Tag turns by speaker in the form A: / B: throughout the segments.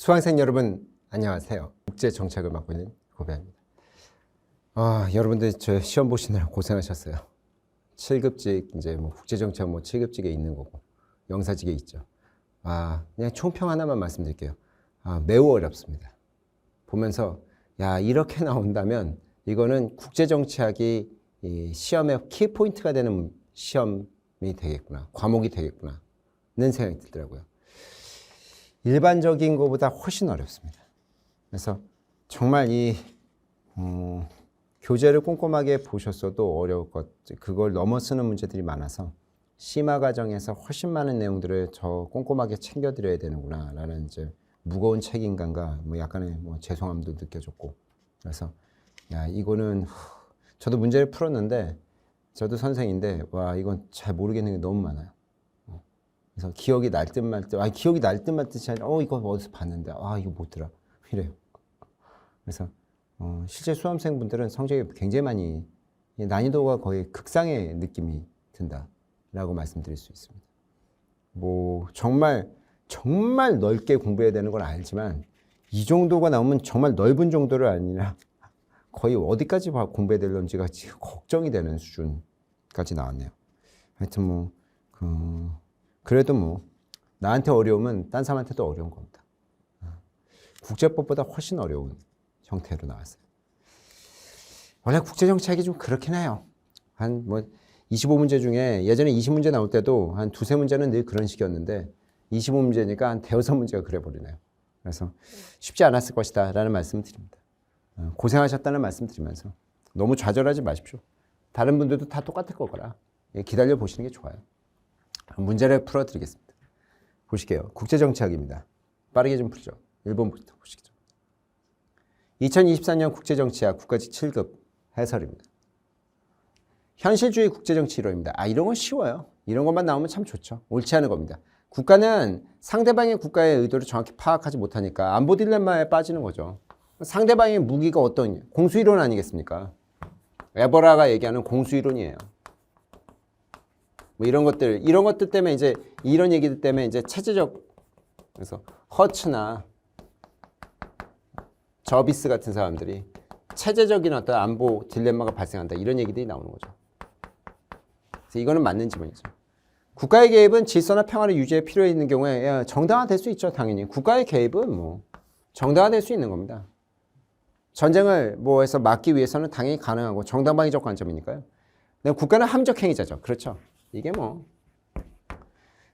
A: 수강생 여러분 안녕하세요. 국제 정책을 맡고 있는 고배입니다. 여러분들 저 시험 보시느라 고생하셨어요. 7급직 이제 뭐 국제 정책 뭐 7급직에 있는 거고 영사직에 있죠. 그냥 총평 하나만 말씀드릴게요. 매우 어렵습니다. 보면서 야 이렇게 나온다면 이거는 국제 정치학이 이 시험의 키 포인트가 되는 시험이 되겠구나, 과목이 되겠구나는 생각이 들더라고요. 일반적인 것보다 훨씬 어렵습니다. 그래서 정말 이 교재를 꼼꼼하게 보셨어도 어려울 것, 그걸 넘어서는 문제들이 많아서 심화 과정에서 훨씬 많은 내용들을 저 꼼꼼하게 챙겨드려야 되는구나 라는 이제 무거운 책임감과 뭐 약간의 뭐 죄송함도 느껴졌고, 그래서 야 이거는 저도 문제를 풀었는데 저도 선생인데 와 이건 잘 모르겠는 게 너무 많아요. 그래서 기억이 날 듯 말 듯, 기억이 날 듯 말 듯이 아니라 이거 어디서 봤는데 이거 뭐더라 이래요. 그래서 실제 수험생분들은 성적이 굉장히 많이 난이도가 거의 극상의 느낌이 든다라고 말씀드릴 수 있습니다. 뭐 정말 넓게 공부해야 되는 걸 알지만 이 정도가 나오면 정말 넓은 정도를 아니라 거의 어디까지 공부해야 될런지가 지금 걱정이 되는 수준까지 나왔네요. 하여튼 그래도 뭐 나한테 어려우면 딴 사람한테도 어려운 겁니다. 국제법보다 훨씬 어려운 형태로 나왔어요. 원래 국제정치학이 좀 그렇긴 해요. 한 25문제 중에 예전에 20문제 나올 때도 한 두세 문제는 늘 그런 식이었는데 25문제니까 한 대여섯 문제가 그래버리네요. 그래서 쉽지 않았을 것이다 라는 말씀을 드립니다. 고생하셨다는 말씀 드리면서 너무 좌절하지 마십시오. 다른 분들도 다 똑같을 거거라 기다려 보시는 게 좋아요. 문제를 풀어드리겠습니다. 보실게요. 국제정치학입니다. 빠르게 좀 풀죠. 1번부터 보시죠. 2024년 국제정치학 국가직 7급 해설입니다. 현실주의 국제정치 이론입니다. 이런 건 쉬워요. 이런 것만 나오면 참 좋죠. 옳지 않은 겁니다. 국가는 상대방의 국가의 의도를 정확히 파악하지 못하니까 안보 딜레마에 빠지는 거죠. 상대방의 무기가 어떤 공수이론 아니겠습니까? 에버라가 얘기하는 공수이론이에요. 뭐 이런 것들 때문에 이제 이런 얘기들 때문에 이제 체제적, 그래서 허츠나 저비스 같은 사람들이 체제적인 어떤 안보 딜레마가 발생한다 이런 얘기들이 나오는 거죠. 그래서 이거는 맞는 지문이죠. 국가의 개입은 질서나 평화를 유지에 필요해 있는 경우에 정당화될 수 있죠. 당연히 국가의 개입은 뭐 정당화될 수 있는 겁니다. 전쟁을 해서 막기 위해서는 당연히 가능하고 정당방위적 관점이니까요. 근데 국가는 함적 행위자죠. 그렇죠. 이게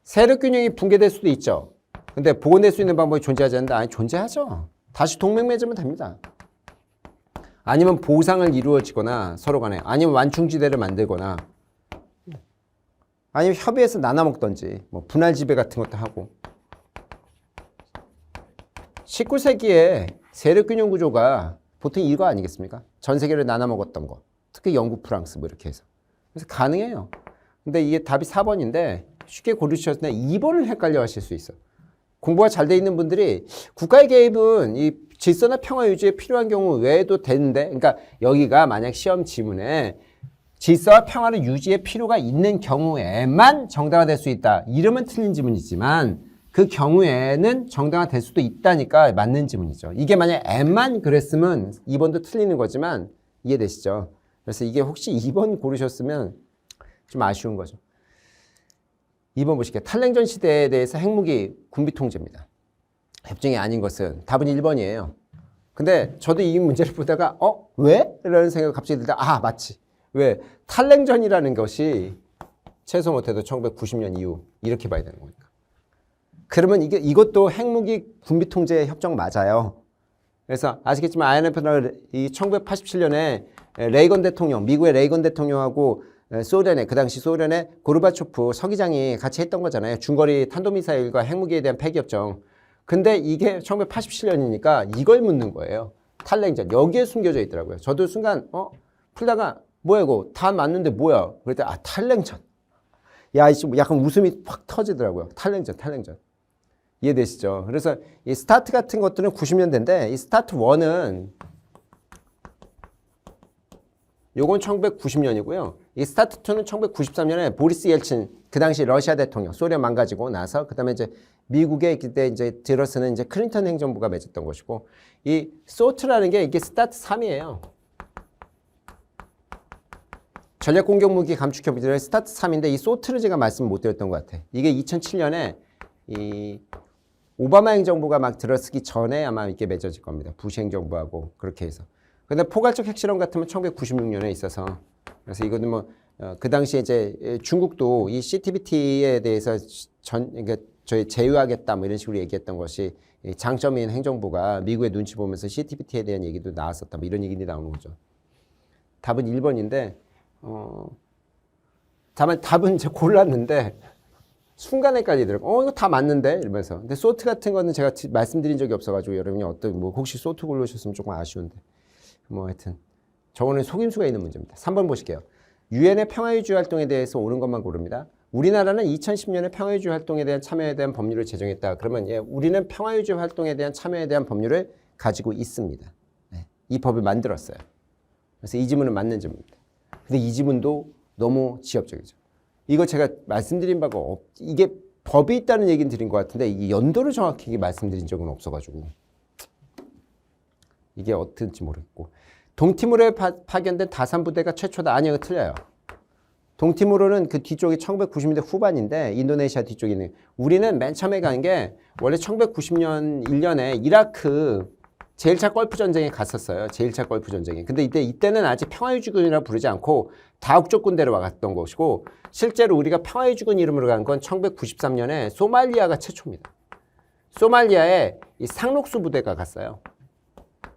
A: 세력 균형이 붕괴될 수도 있죠. 근데 복원될 수 있는 방법이 존재하지 않는다. 존재하죠. 다시 동맹 맺으면 됩니다. 아니면 보상을 이루어지거나 서로 간에, 아니면 완충지대를 만들거나, 아니면 협의해서 나눠 먹던지 분할 지배 같은 것도 하고. 19세기에 세력 균형 구조가 보통 이거 아니겠습니까? 전 세계를 나눠 먹었던 거. 특히 영국, 프랑스 이렇게 해서. 그래서 가능해요. 근데 이게 답이 4번인데 쉽게 고르셨는데 2번을 헷갈려 하실 수 있어요. 공부가 잘 돼 있는 분들이 국가의 개입은 이 질서나 평화 유지에 필요한 경우 외에도 되는데, 그러니까 여기가 만약 시험 지문에 질서와 평화를 유지에 필요가 있는 경우에만 정당화될 수 있다. 이러면 틀린 지문이지만 그 경우에는 정당화될 수도 있다니까 맞는 지문이죠. 이게 만약 M만 그랬으면 2번도 틀리는 거지만 이해되시죠? 그래서 이게 혹시 2번 고르셨으면 좀 아쉬운 거죠. 2번 보실게요. 탈냉전 시대에 대해서 핵무기 군비 통제입니다. 협정이 아닌 것은 답은 1번이에요. 근데 저도 이 문제를 보다가 왜? 라는 생각이 갑자기 들다 맞지. 왜? 탈냉전이라는 것이 최소 못해도 1990년 이후 이렇게 봐야 되는 거니까. 그러면 이것도 핵무기 군비 통제 협정 맞아요. 그래서 아시겠지만 INF는 이 1987년에 레이건 대통령, 미국의 레이건 대통령하고 소련의, 그 당시 소련의 고르바초프 서기장이 같이 했던 거잖아요. 중거리 탄도미사일과 핵무기에 대한 폐기협정. 근데 이게 1987년이니까 이걸 묻는 거예요. 탈냉전. 여기에 숨겨져 있더라고요. 저도 순간 풀다가 뭐야 이거 다 맞는데 뭐야. 그랬더니 탈냉전. 약간 웃음이 확 터지더라고요. 탈냉전. 이해되시죠? 그래서 이 스타트 같은 것들은 90년대인데 이 스타트 1은 요건 1990년이고요. 이 스타트 2는 1993년에 보리스 옐친 그 당시 러시아 대통령 소련 망가지고 나서 그다음에 이제 미국의 그때 이제 들어서는 이제 클린턴 행정부가 맺었던 것이고 이 소트라는 게 이게 스타트 3이에요. 전략 공격 무기 감축 협의들의 스타트 3인데 이 소트를 제가 말씀 못 드렸던 것 같아. 이게 2007년에 이 오바마 행정부가 막 들어서기 전에 아마 이게 맺어질 겁니다. 부시 행정부하고 그렇게 해서. 근데 포괄적 핵실험 같으면 1996년에 있어서 그래서 이거는 뭐 그 당시에 이제 중국도 이 CTBT에 대해서 그러니까 저희 제휴하겠다 뭐 이런 식으로 얘기했던 것이 장점인 행정부가 미국의 눈치 보면서 CTBT에 대한 얘기도 나왔었다 뭐 이런 얘기들이 나오는 거죠. 답은 1번인데 다만 답은 이제 골랐는데 순간에까지 들어. 이거 다 맞는데 이러면서. 근데 소트 같은 거는 제가 말씀드린 적이 없어가지고 여러분이 어떤 뭐 혹시 소트 고르셨으면 조금 아쉬운데. 뭐 하여튼 저거는 속임수가 있는 문제입니다. 3번 보실게요. 유엔의 평화유지 활동에 대해서 옳은 것만 고릅니다. 우리나라는 2010년에 평화유지 활동에 대한 참여에 대한 법률을 제정했다. 그러면 예, 우리는 평화유지 활동에 대한 참여에 대한 법률을 가지고 있습니다. 네, 이 법을 만들었어요. 그래서 이 지문은 맞는 지문입니다. 근데 이 지문도 너무 지엽적이죠. 이거 제가 말씀드린 바가 이게 법이 있다는 얘기는 드린 것 같은데 이 연도를 정확히 말씀드린 적은 없어가지고 이게 어떤지 모르겠고 동티모르에 파견된 다산 부대가 최초다. 아니요, 틀려요. 동티모르는 그 뒤쪽이 1990년대 후반인데 인도네시아 뒤쪽에 있는 우리는 맨 처음에 간 게 원래 1990년 1년에 이라크 제1차 걸프 전쟁에 갔었어요. 제1차 걸프 전쟁에. 근데 이때는 아직 평화유지군이라 부르지 않고 다국적 군대로 와갔던 것이고 실제로 우리가 평화유지군 이름으로 간 건 1993년에 소말리아가 최초입니다. 소말리아에 이 상록수 부대가 갔어요.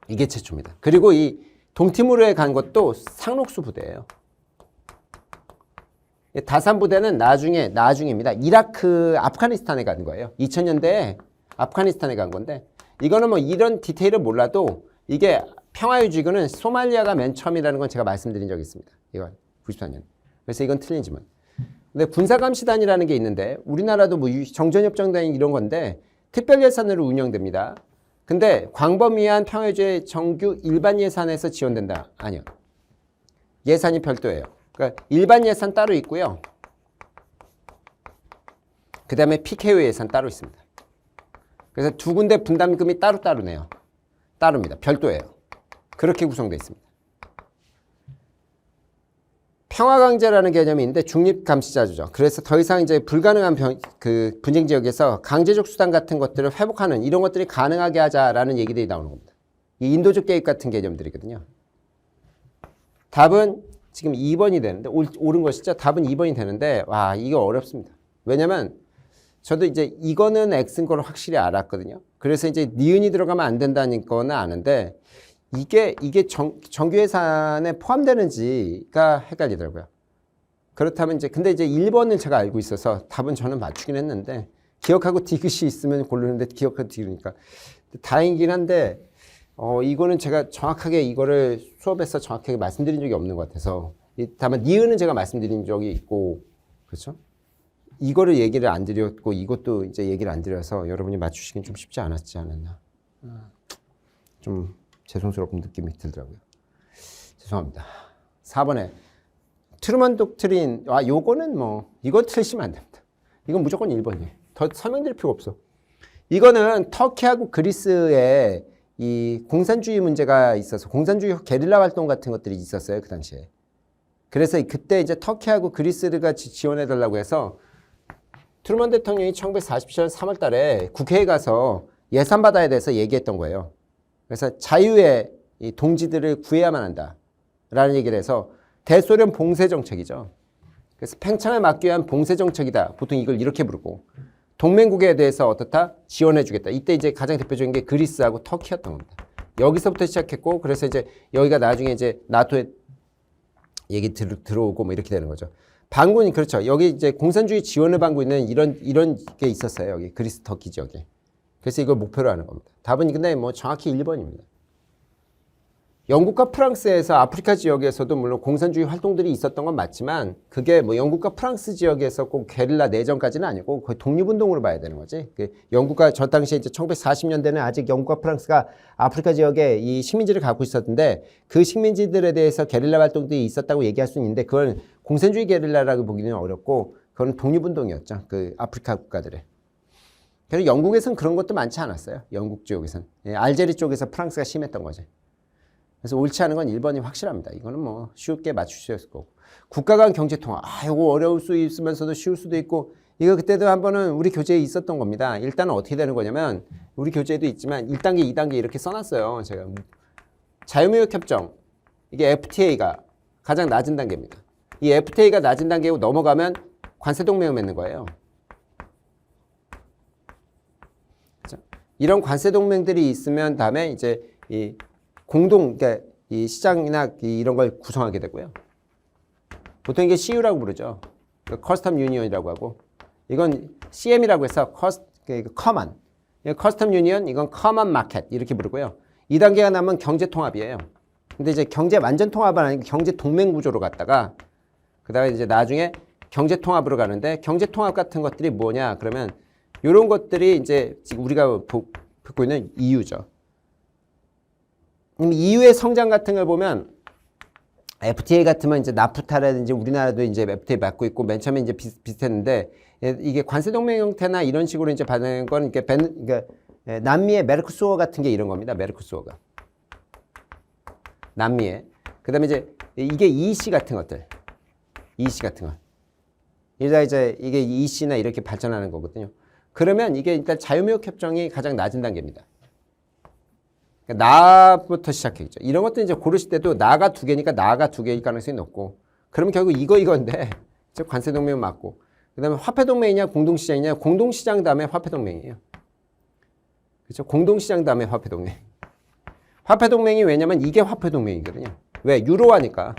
A: 이게 최초입니다. 그리고 이 동티모르에 간 것도 상록수 부대예요. 다산 부대는 나중입니다. 이라크, 아프가니스탄에 간 거예요. 2000년대에 아프가니스탄에 간 건데 이거는 뭐 이런 디테일을 몰라도 이게 평화유지군은 소말리아가 맨 처음이라는 건 제가 말씀드린 적이 있습니다. 이건 94년. 그래서 이건 틀린 지문. 근데 군사감시단이라는 게 있는데 우리나라도 뭐 정전협정단 이런 건데 특별 예산으로 운영됩니다. 근데 광범위한 평화유지의 정규 일반 예산에서 지원된다. 아니요. 예산이 별도예요. 그러니까 일반 예산 따로 있고요. 그 다음에 PKO 예산 따로 있습니다. 그래서 두 군데 분담금이 따로네요. 따로입니다. 별도예요. 그렇게 구성되어 있습니다. 평화강제라는 개념이 있는데 중립감시자주죠. 그래서 더 이상 이제 불가능한 그 분쟁 지역에서 강제적 수단 같은 것들을 회복하는 이런 것들이 가능하게 하자라는 얘기들이 나오는 겁니다. 이 인도적 개입 같은 개념들이거든요. 답은 지금 2번이 되는데 옳은 것이죠. 답은 2번이 되는데 와 이거 어렵습니다. 왜냐면 저도 이제 이거는 X인 걸 확실히 알았거든요. 그래서 이제 니은이 들어가면 안 된다는 거는 아는데 이게 정규 예산에 포함되는지가 헷갈리더라고요. 그렇다면 근데 이제 1번을 제가 알고 있어서 답은 저는 맞추긴 했는데 기억하고 디귿이 있으면 고르는데 기억하고 디귿이니까 다행이긴 한데 이거는 제가 정확하게 이거를 수업에서 정확하게 말씀드린 적이 없는 것 같아서 다만 니은은 제가 말씀드린 적이 있고 그렇죠? 이거를 얘기를 안 드렸고 이것도 이제 얘기를 안 드려서 여러분이 맞추시긴 좀 쉽지 않았지 않았나. 좀 죄송스러운 느낌이 들더라고요. 죄송합니다. 4번에 트루먼 독트린. 요거는 뭐 이건 틀리시면 안 됩니다. 이건 무조건 1번이에요. 더 설명드릴 필요 없어. 이거는 터키하고 그리스에 이 공산주의 문제가 있어서 공산주의 게릴라 활동 같은 것들이 있었어요. 그 당시에. 그래서 그때 이제 터키하고 그리스가 지원해달라고 해서 트루먼 대통령이 1947년 3월 달에 국회에 가서 예산 받아야 돼서 얘기했던 거예요. 그래서 자유의 이 동지들을 구해야만 한다라는 얘기를 해서 대소련 봉쇄 정책이죠. 그래서 팽창을 막기 위한 봉쇄 정책이다. 보통 이걸 이렇게 부르고 동맹국에 대해서 어떻다? 지원해주겠다. 이때 이제 가장 대표적인 게 그리스하고 터키였던 겁니다. 여기서부터 시작했고 그래서 이제 여기가 나중에 이제 나토에 얘기 들어오고 뭐 이렇게 되는 거죠. 반군이 그렇죠. 여기 이제 공산주의 지원을 받고 있는 이런 게 있었어요. 여기 그리스 터키 지역에. 그래서 이걸 목표로 하는 겁니다. 답은 근데 뭐 정확히 1번입니다. 영국과 프랑스에서 아프리카 지역에서도 물론 공산주의 활동들이 있었던 건 맞지만 그게 뭐 영국과 프랑스 지역에서 꼭 게릴라 내전까지는 아니고 거의 독립운동으로 봐야 되는 거지. 영국과 저 당시에 이제 1940년대는 아직 영국과 프랑스가 아프리카 지역에 이 식민지를 갖고 있었는데 그 식민지들에 대해서 게릴라 활동들이 있었다고 얘기할 수는 있는데 그건 공산주의 게릴라라고 보기는 어렵고 그건 독립운동이었죠. 그 아프리카 국가들의. 그래서 영국에서는 그런 것도 많지 않았어요. 영국 지역에서는. 알제리 쪽에서 프랑스가 심했던 거지. 그래서 옳지 않은 건 1번이 확실합니다. 이거는 뭐 쉽게 맞출 수 있을 거고. 국가 간 경제통화. 이거 어려울 수 있으면서도 쉬울 수도 있고 이거 그때도 한 번은 우리 교재에 있었던 겁니다. 일단은 어떻게 되는 거냐면 우리 교재에도 있지만 1단계, 2단계 이렇게 써놨어요. 제가 자유무역협정 이게 FTA가 가장 낮은 단계입니다. 이 FTA가 낮은 단계로 넘어가면 관세동맹을 맺는 거예요. 그렇죠? 이런 관세동맹들이 있으면 다음에 이제 이 그러니까 이 시장이나 이런 걸 구성하게 되고요. 보통 이게 CU라고 부르죠. 커스텀 유니언이라고 하고 이건 CM이라고 해서 커먼. 커스텀 유니언 이건 커먼 마켓 이렇게 부르고요. 2단계가 나면 경제 통합이에요. 근데 이제 경제 완전 통합은 아니고 경제 동맹 구조로 갔다가 그다음에 이제 나중에 경제 통합으로 가는데 경제 통합 같은 것들이 뭐냐 그러면 이런 것들이 이제 지금 우리가 보고 있는 EU죠. EU의 성장 같은 걸 보면 FTA 같으면 이제 나프타라든지 우리나라도 이제 FTA 맡고 있고 맨 처음에 이제 비슷했는데 이게 관세동맹 형태나 이런 식으로 이제 받는 건 그러니까 남미의 메르코수어 같은 게 이런 겁니다. 메르코수어가 남미에 그다음에 이제 이게 EC 같은 것들 EC 같은 거 이제 이게 EC나 이렇게 발전하는 거거든요. 그러면 이게 일단 자유무역 협정이 가장 낮은 단계입니다. 나부터 시작했죠. 이런 것도 이제 고르실 때도 나가 두 개니까 나가 두 개일 가능성이 높고 그러면 결국 이건데 관세동맹 맞고 그 다음에 화폐동맹이냐 공동시장이냐 공동시장 다음에 화폐동맹이에요. 그렇죠? 공동시장 다음에 화폐동맹. 화폐동맹이 왜냐면 이게 화폐동맹이거든요. 왜? 유로화니까.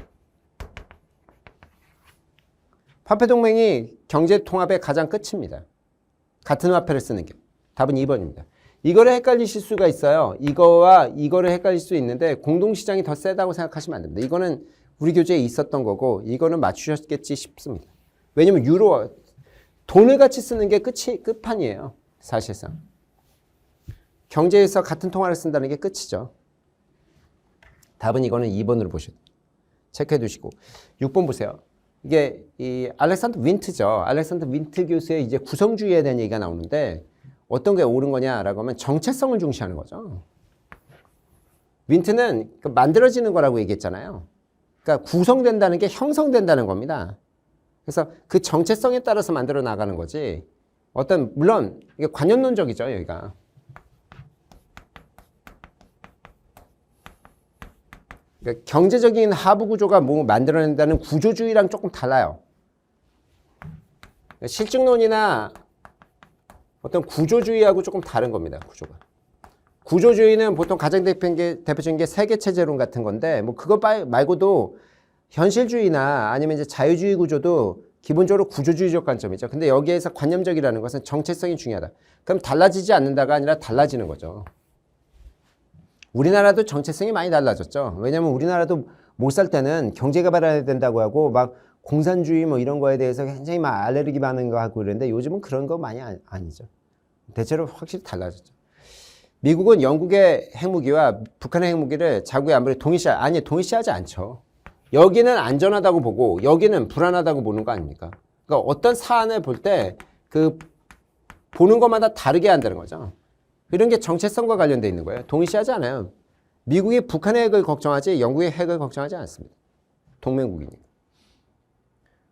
A: 화폐동맹이 경제통합의 가장 끝입니다. 같은 화폐를 쓰는 게. 답은 2번입니다. 이거를 헷갈리실 수가 있어요. 이거와 이거를 헷갈릴 수 있는데 공동시장이 더 세다고 생각하시면 안 됩니다. 이거는 우리 교재에 있었던 거고 이거는 맞추셨겠지 싶습니다. 왜냐면 유로 돈을 같이 쓰는 게 끝판이에요. 사실상. 경제에서 같은 통화를 쓴다는 게 끝이죠. 답은 이거는 2번으로 보시고 체크해 두시고 6번 보세요. 이게 이 알렉산더 윈트죠. 알렉산더 윈트 교수의 이제 구성주의에 대한 얘기가 나오는데 어떤 게 옳은 거냐라고 하면 정체성을 중시하는 거죠. 윈트는 만들어지는 거라고 얘기했잖아요. 그러니까 구성된다는 게 형성된다는 겁니다. 그래서 그 정체성에 따라서 만들어 나가는 거지. 물론 이게 관념론적이죠, 여기가. 그러니까 경제적인 하부 구조가 뭐 만들어낸다는 구조주의랑 조금 달라요. 실증론이나 어떤 구조주의하고 조금 다른 겁니다. 구조가. 구조주의는 보통 가장 대표적인 게 세계체제론 같은 건데 뭐 그거 말고도 현실주의나 아니면 이제 자유주의 구조도 기본적으로 구조주의적 관점이죠. 근데 여기에서 관념적이라는 것은 정체성이 중요하다. 그럼 달라지지 않는다가 아니라 달라지는 거죠. 우리나라도 정체성이 많이 달라졌죠. 왜냐하면 우리나라도 못 살 때는 경제 개발해야 된다고 하고 막 공산주의 뭐 이런 거에 대해서 굉장히 막 알레르기 많은 거 하고 그랬는데 요즘은 그런 거 많이 아니죠. 대체로 확실히 달라졌죠. 미국은 영국의 핵무기와 북한의 핵무기를 자국의 안보에 동일시하지 않죠. 여기는 안전하다고 보고 여기는 불안하다고 보는 거 아닙니까? 그러니까 어떤 사안을 볼 때 그 보는 것마다 다르게 한다는 거죠. 이런 게 정체성과 관련돼 있는 거예요. 동일시하지 않아요. 미국이 북한의 핵을 걱정하지 영국의 핵을 걱정하지 않습니다. 동맹국이니까.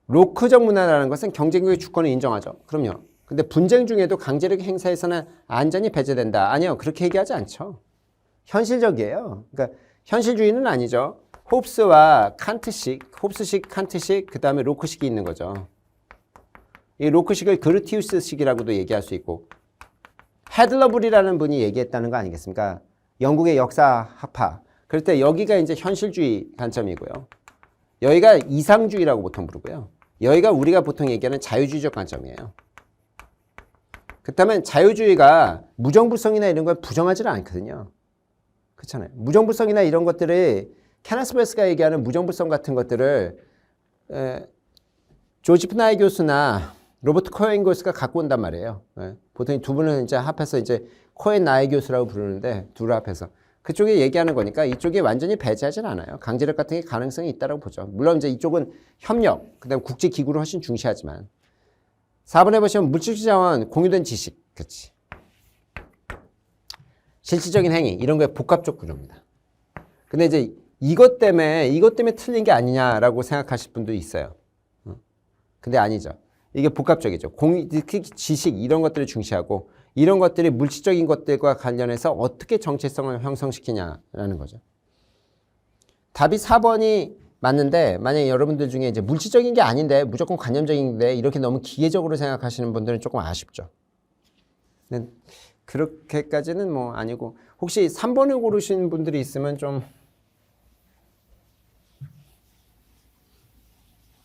A: 로크적 문화라는 것은 경쟁국의 주권을 인정하죠. 그럼요. 근데 분쟁 중에도 강제력 행사에서는 안전이 배제된다. 아니요. 그렇게 얘기하지 않죠. 현실적이에요. 그러니까 현실주의는 아니죠. 홉스와 칸트식, 칸트식, 그 다음에 로크식이 있는 거죠. 이 로크식을 그르티우스식이라고도 얘기할 수 있고 헤들러블이라는 분이 얘기했다는 거 아니겠습니까? 영국의 역사학파. 그럴 때 여기가 이제 현실주의 관점이고요. 여기가 이상주의라고 보통 부르고요. 여기가 우리가 보통 얘기하는 자유주의적 관점이에요. 그렇다면 자유주의가 무정부성이나 이런 걸 부정하지는 않거든요. 그렇잖아요. 무정부성이나 이런 것들이 케너스 베스가 얘기하는 무정부성 같은 것들을 조지 프나이 교수나 로버트 코엔 교수가 갖고 온단 말이에요. 보통 두 분은 이제 합해서 이제 코엔 나이 교수라고 부르는데 둘 합해서 그쪽에 얘기하는 거니까 이쪽이 완전히 배제하진 않아요. 강제력 같은 게 가능성이 있다고 보죠. 물론 이제 이쪽은 협력, 그다음 국제기구를 훨씬 중시하지만 4번에 보시면 물질적 자원, 공유된 지식, 그렇지. 실질적인 행위 이런 거에 복합적 구조입니다. 근데 이제 이것 때문에 틀린 게 아니냐라고 생각하실 분도 있어요. 근데 아니죠. 이게 복합적이죠. 특히 지식 이런 것들을 중시하고 이런 것들이 물질적인 것들과 관련해서 어떻게 정체성을 형성시키냐라는 거죠. 답이 4번이 맞는데 만약에 여러분들 중에 이제 물질적인 게 아닌데 무조건 관념적인데 이렇게 너무 기계적으로 생각하시는 분들은 조금 아쉽죠. 근데 그렇게까지는 뭐 아니고 혹시 3번을 고르신 분들이 있으면 좀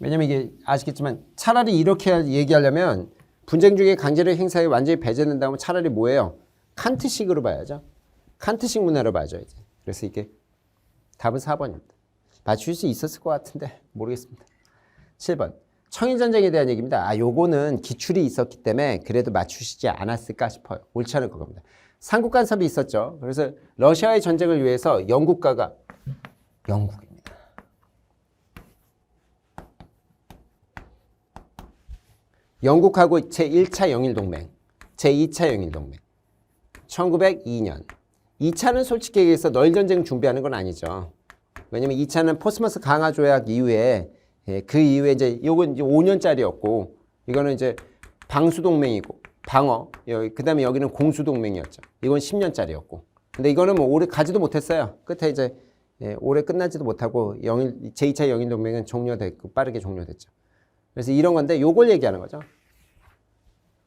A: 왜냐면 이게 아시겠지만 차라리 이렇게 얘기하려면 분쟁 중에 강제력 행사에 완전히 배제된다면 차라리 뭐예요? 칸트식으로 봐야죠. 칸트식 문화로 봐야죠. 이제. 그래서 이게 답은 4번입니다. 맞출 수 있었을 것 같은데 모르겠습니다. 7번 청일전쟁에 대한 얘기입니다. 요거는 기출이 있었기 때문에 그래도 맞추시지 않았을까 싶어요. 옳지 않을 겁니다. 삼국 간섭이 있었죠. 그래서 러시아의 전쟁을 위해서 영국입니다. 영국하고 제1차 영일동맹, 제2차 영일동맹 1902년 2차는 솔직히 얘기해서 널전쟁 준비하는 건 아니죠. 왜냐면 2차는 포스머스 강화 조약 이후에 그 이후에 이제 요건 이제 5년짜리였고 이거는 이제 방수동맹이고 방어 그다음에 여기는 공수동맹이었죠. 이건 10년짜리였고 근데 이거는 뭐 오래 가지도 못했어요. 끝에 이제 오래 끝나지도 못하고 제2차 영일동맹은 종료됐고 빠르게 종료됐죠. 그래서 이런 건데 요걸 얘기하는 거죠.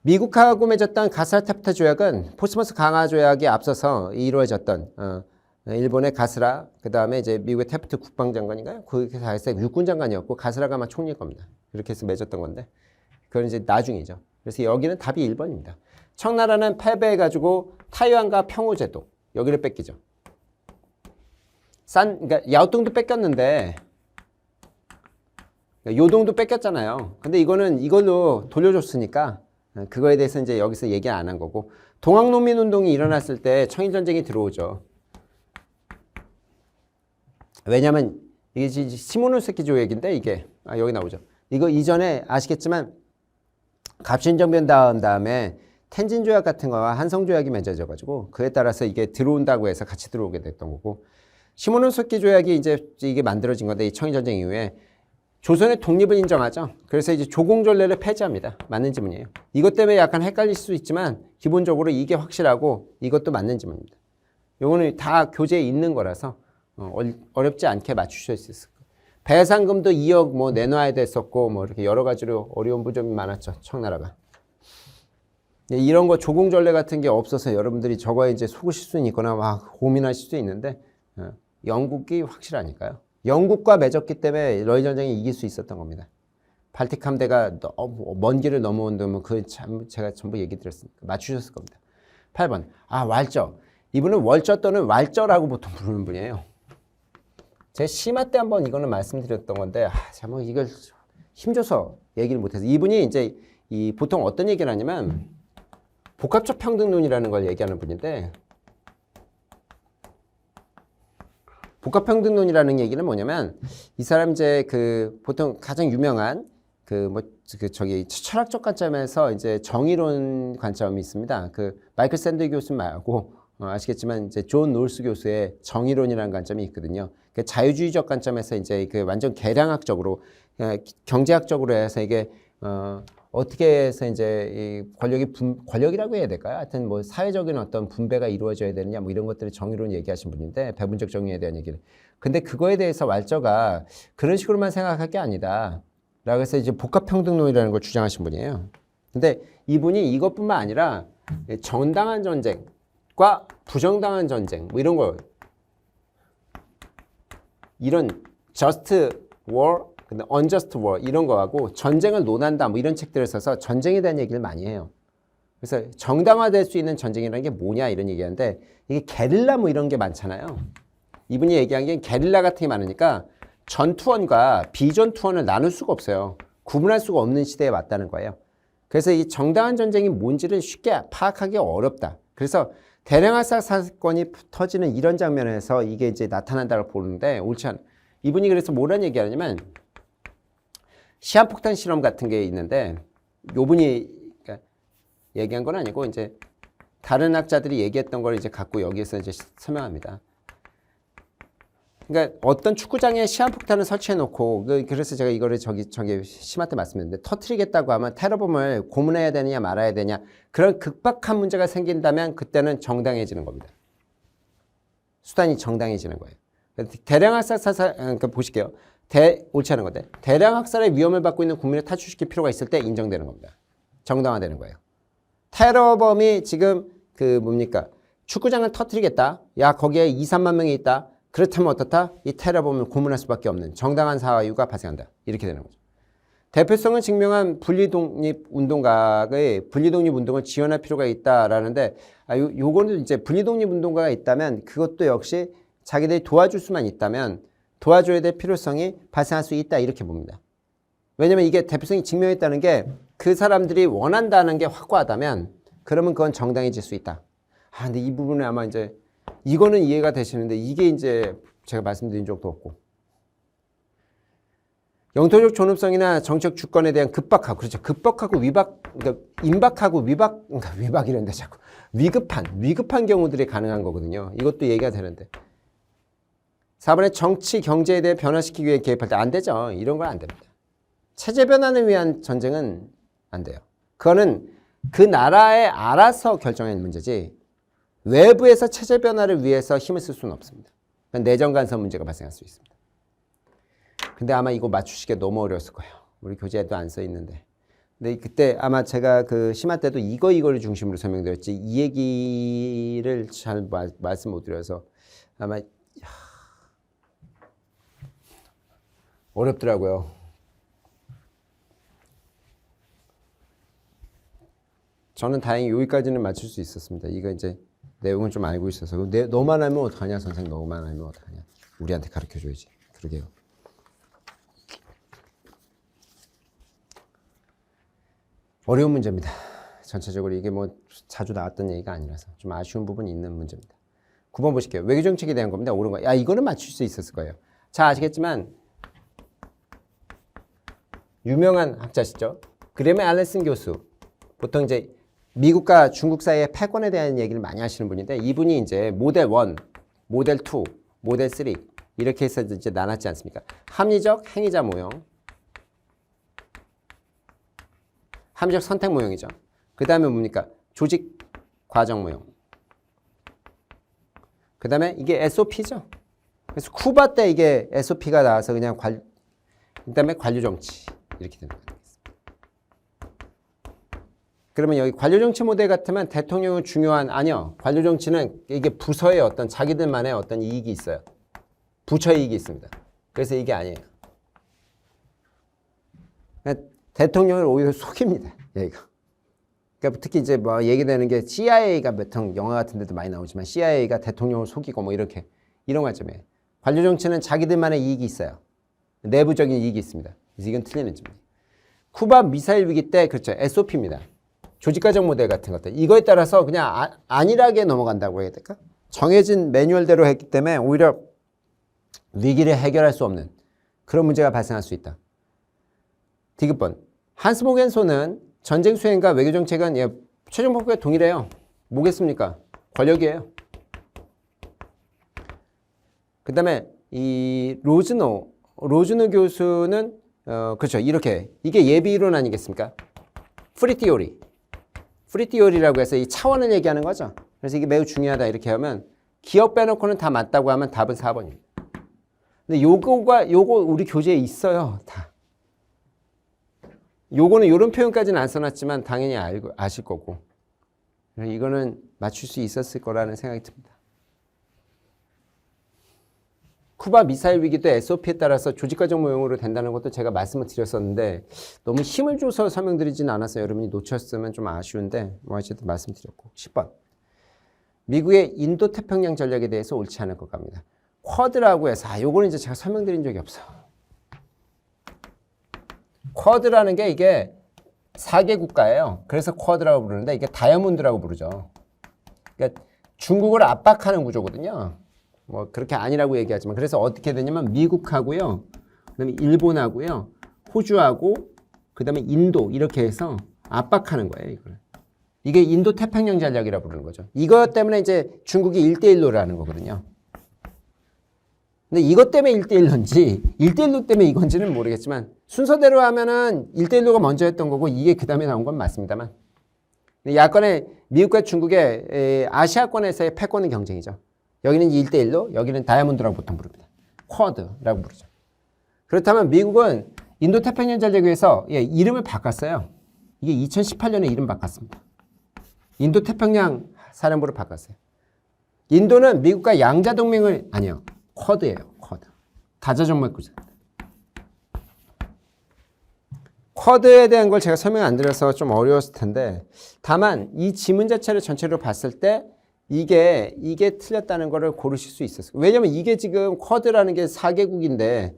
A: 미국하고 맺었던 가스라타프타 조약은 포스머스 강화 조약에 앞서서 이루어졌던 일본의 가스라 그다음에 이제 미국의 태프트 국방장관인가요? 그게 다 해서 육군장관이었고 가스라가 아마 총리일 겁니다. 이렇게 해서 맺었던 건데 그건 이제 나중이죠. 그래서 여기는 답이 1번입니다. 청나라는 패배해가지고 타이완과 평화제도 여기를 뺏기죠. 그러니까 야오통도 뺏겼는데 요동도 뺏겼잖아요. 근데 이걸로 돌려줬으니까 그거에 대해서 이제 여기서 얘기 안 한 거고 동학농민운동이 일어났을 때 청일전쟁이 들어오죠. 왜냐면 이게 시모노세키 조약인데 이게 여기 나오죠. 이거 이전에 아시겠지만 갑신정변 다음에 텐진 조약 같은 거와 한성 조약이 맺어져 가지고 그에 따라서 이게 들어온다고 해서 같이 들어오게 됐던 거고 시모노세키 조약이 이제 이게 만들어진 건데 이 청일전쟁 이후에 조선의 독립을 인정하죠. 그래서 이제 조공전례를 폐지합니다. 맞는 지문이에요. 이것 때문에 약간 헷갈릴 수 있지만 기본적으로 이게 확실하고 이것도 맞는 지문입니다. 요거는 다 교재에 있는 거라서 어렵지 않게 맞추실 수 있을 거예요. 배상금도 2억 뭐 내놔야 됐었고 뭐 이렇게 여러 가지로 어려운 부점이 많았죠. 청나라가. 이런 거 조공전례 같은 게 없어서 여러분들이 저거에 이제 속으실 수는 있거나 막 고민하실 수 있는데 영국이 확실하니까요. 영국과 맺었기 때문에 러일 전쟁이 이길 수 있었던 겁니다. 발틱 함대가 먼 길을 넘어온다면 제가 전부 얘기 드렸으니까 맞추셨을 겁니다. 8번 왈저. 이분은 월저 또는 왈저라고 보통 부르는 분이에요. 제 심화 때 한번 이거는 말씀드렸던 건데 제가 이걸 힘줘서 얘기를 못해서 이분이 이제 보통 어떤 얘기를 하냐면 복합적 평등론이라는 걸 얘기하는 분인데 복합평등론이라는 얘기는 뭐냐면 이 사람 이제 보통 가장 유명한 철학적 관점에서 이제 정의론 관점이 있습니다. 마이클 샌드 교수 말고 아시겠지만 이제 존 롤스 교수의 정의론이라는 관점이 있거든요. 자유주의적 관점에서 이제 완전 계량학적으로 경제학적으로 해서 이게 어떻게 해서 이제 권력이라고 해야 될까요? 하여튼 뭐 사회적인 어떤 분배가 이루어져야 되느냐 뭐 이런 것들을 정의론 얘기하신 분인데 배분적 정의에 대한 얘기를. 근데 그거에 대해서 왈저가 그런 식으로만 생각할 게 아니다. 라고 해서 이제 복합평등론이라는 걸 주장하신 분이에요. 근데 이분이 이것뿐만 아니라 정당한 전쟁과 부정당한 전쟁 뭐 이런 거 이런 just war 근데 unjust war 이런 거하고 전쟁을 논한다 뭐 이런 책들을 써서 전쟁에 대한 얘기를 많이 해요. 그래서 정당화될 수 있는 전쟁이라는 게 뭐냐 이런 얘기하는데 이게 게릴라 뭐 이런 게 많잖아요. 이분이 얘기한 게 게릴라 같은 게 많으니까 전투원과 비전투원을 나눌 수가 없어요. 구분할 수가 없는 시대에 왔다는 거예요. 그래서 이 정당한 전쟁이 뭔지를 쉽게 파악하기 어렵다. 그래서 대량학살 사건이 터지는 이런 장면에서 이게 이제 나타난다고 보는데 옳지 않아. 이분이 그래서 뭐라는 얘기하냐면 시한폭탄 실험 같은 게 있는데 요분이 그러니까 얘기한 건 아니고 이제 다른 학자들이 얘기했던 걸 이제 갖고 여기에서 이제 설명합니다. 그러니까 어떤 축구장에 시한폭탄을 설치해 놓고 그래서 제가 이거를 저기 심한테 말씀드렸는데 터트리겠다고 하면 테러범을 고문해야 되느냐 말아야 되냐 그런 극박한 문제가 생긴다면 그때는 정당해지는 겁니다. 수단이 정당해지는 거예요. 대량학살 사살 그러니까 보실게요. 옳지 않은 건데 대량학살의 위험을 받고 있는 국민을 탈출시킬 필요가 있을 때 인정되는 겁니다. 정당화되는 거예요. 테러범이 지금 그 뭡니까 축구장을 터트리겠다. 야 거기에 2, 3만 명이 있다. 그렇다면 어떻다? 이 테러범을 고문할 수밖에 없는 정당한 사유가 발생한다. 이렇게 되는 거죠. 대표성을 증명한 분리독립운동가의 분리독립운동을 지원할 필요가 있다라는데 요거는 이제 분리독립운동가가 있다면 그것도 역시 자기들이 도와줄 수만 있다면 도와줘야 될 필요성이 발생할 수 있다 이렇게 봅니다. 왜냐면 이게 대표성이 증명했다는 게 그 사람들이 원한다는 게 확고하다면 그러면 그건 정당해질 수 있다. 근데 이 부분에 아마 이제 이거는 이해가 되시는데 이게 이제 제가 말씀드린 적도 없고 영토적 존엄성이나 정책 주권에 대한 급박하고 그렇죠. 급박하고 위박 그러니까 임박하고 위박이랬는데 자꾸 위급한 경우들이 가능한 거거든요. 이것도 얘기가 되는데 4번에 정치 경제에 대해 변화시키기 위해 개입할 때 안 되죠. 이런 건 안 됩니다. 체제 변화를 위한 전쟁은 안 돼요. 그거는 그 나라에 알아서 결정하는 문제지 외부에서 체제 변화를 위해서 힘을 쓸 수는 없습니다. 내정 간섭 문제가 발생할 수 있습니다. 근데 아마 이거 맞추시기가 너무 어려웠을 거예요. 우리 교재에도 안 써 있는데. 근데 그때 아마 제가 그 심화 때도 이거를 중심으로 설명드렸지 이 얘기를 잘 말씀 못 드려서 아마 어렵더라고요. 저는 다행히 여기까지는 맞출 수 있었습니다. 이거 이제 내용은 좀 알고 있어서 너만 알면 어떡하냐 선생님 너만 알면 어떡하냐 우리한테 가르쳐줘야지. 그러게요. 어려운 문제입니다. 전체적으로 이게 뭐 자주 나왔던 얘기가 아니라서 좀 아쉬운 부분이 있는 문제입니다. 9번 보실게요. 외교정책에 대한 겁니다. 옳은 거. 이거는 맞출 수 있었을 거예요. 자 아시겠지만 유명한 학자시죠. 그레미 알렉슨 교수. 보통 이제 미국과 중국 사이의 패권에 대한 얘기를 많이 하시는 분인데 이분이 이제 모델 1, 모델 2, 모델 3 이렇게 해서 이제 나눴지 않습니까? 합리적 행위자 모형, 합리적 선택 모형이죠. 그 다음에 뭡니까? 조직 과정 모형. 그 다음에 이게 SOP죠. 그래서 쿠바 때 이게 SOP가 나와서 그냥 그 다음에 관료 정치 이렇게 되는 거예요. 그러면 여기 관료정치 모델 같으면 대통령은 중요한 아니요. 관료정치는 이게 부서의 어떤 자기들만의 어떤 이익이 있어요. 부처 이익이 있습니다. 그래서 이게 아니에요. 대통령을 오히려 속입니다. 얘가. 그러니까 특히 이제 뭐 얘기되는 게 CIA가 몇통 영화 같은 데도 많이 나오지만 CIA가 대통령을 속이고 뭐 이렇게 이런 관점이에요. 관료정치는 자기들만의 이익이 있어요. 내부적인 이익이 있습니다. 그래서 이건 틀린 의지입니다. 쿠바 미사일 위기 때 그렇죠. SOP입니다. 조직과정 모델 같은 것들. 이거에 따라서 그냥 안일하게 넘어간다고 해야 될까? 정해진 매뉴얼대로 했기 때문에 오히려 위기를 해결할 수 없는 그런 문제가 발생할 수 있다. 디귿번. 한스 모겐소는 전쟁 수행과 외교 정책은 최종 목표가 동일해요. 뭐겠습니까? 권력이에요. 그 다음에 이 로즈노 교수는 그렇죠. 이렇게 이게 예비 이론 아니겠습니까? 프리티오리라고 해서 이 차원을 얘기하는 거죠. 그래서 이게 매우 중요하다 이렇게 하면 기억 빼놓고는 다 맞다고 하면 답은 4번입니다. 근데 요거 우리 교재에 있어요. 다. 요거는 이런 표현까지는 안 써놨지만 당연히 아실 거고 이거는 맞출 수 있었을 거라는 생각이 듭니다. 쿠바 미사일 위기도 SOP에 따라서 조직과정 모형으로 된다는 것도 제가 말씀을 드렸었는데 너무 힘을 줘서 설명드리진 않았어요. 여러분이 놓쳤으면 좀 아쉬운데 뭐 어쨌든 말씀드렸고. 10번. 미국의 인도태평양 전략에 대해서 옳지 않을 것 같습니다. 쿼드라고 해서 요거는 이제 제가 설명드린 적이 없어. 쿼드라는 게 이게 4개 국가예요. 그래서 쿼드라고 부르는데 이게 다이아몬드라고 부르죠. 그러니까 중국을 압박하는 구조거든요. 뭐 그렇게 아니라고 얘기하지만 그래서 어떻게 되냐면 미국하고요. 그다음에 일본하고요. 호주하고 그다음에 인도 이렇게 해서 압박하는 거예요, 이걸. 이게 인도 태평양 전략이라고 부르는 거죠. 이것 때문에 이제 중국이 1대1로라는 거거든요. 근데 이것 때문에 1대1로인지 1대1로 때문에 이건지는 모르겠지만 순서대로 하면은 1대1로가 먼저 했던 거고 이게 그 다음에 나온 건 맞습니다만 야권의 미국과 중국의 아시아권에서의 패권의 경쟁이죠. 여기는 1대1로 여기는 다이아몬드라고 보통 부릅니다. 쿼드라고 부르죠. 그렇다면 미국은 인도태평양 전략을 위해서 이름을 바꿨어요. 이게 2018년에 이름 바꿨습니다. 인도태평양 사령부를 바꿨어요. 인도는 미국과 양자동맹을 아니요. 쿼드예요. 쿼드. 다자정맥구조. 쿼드에 대한 걸 제가 설명 안 드려서 좀 어려웠을 텐데 다만 이 지문 자체를 전체로 봤을 때 이게 틀렸다는 거를 고르실 수 있었어요. 왜냐면 이게 지금 쿼드라는 게 4개국인데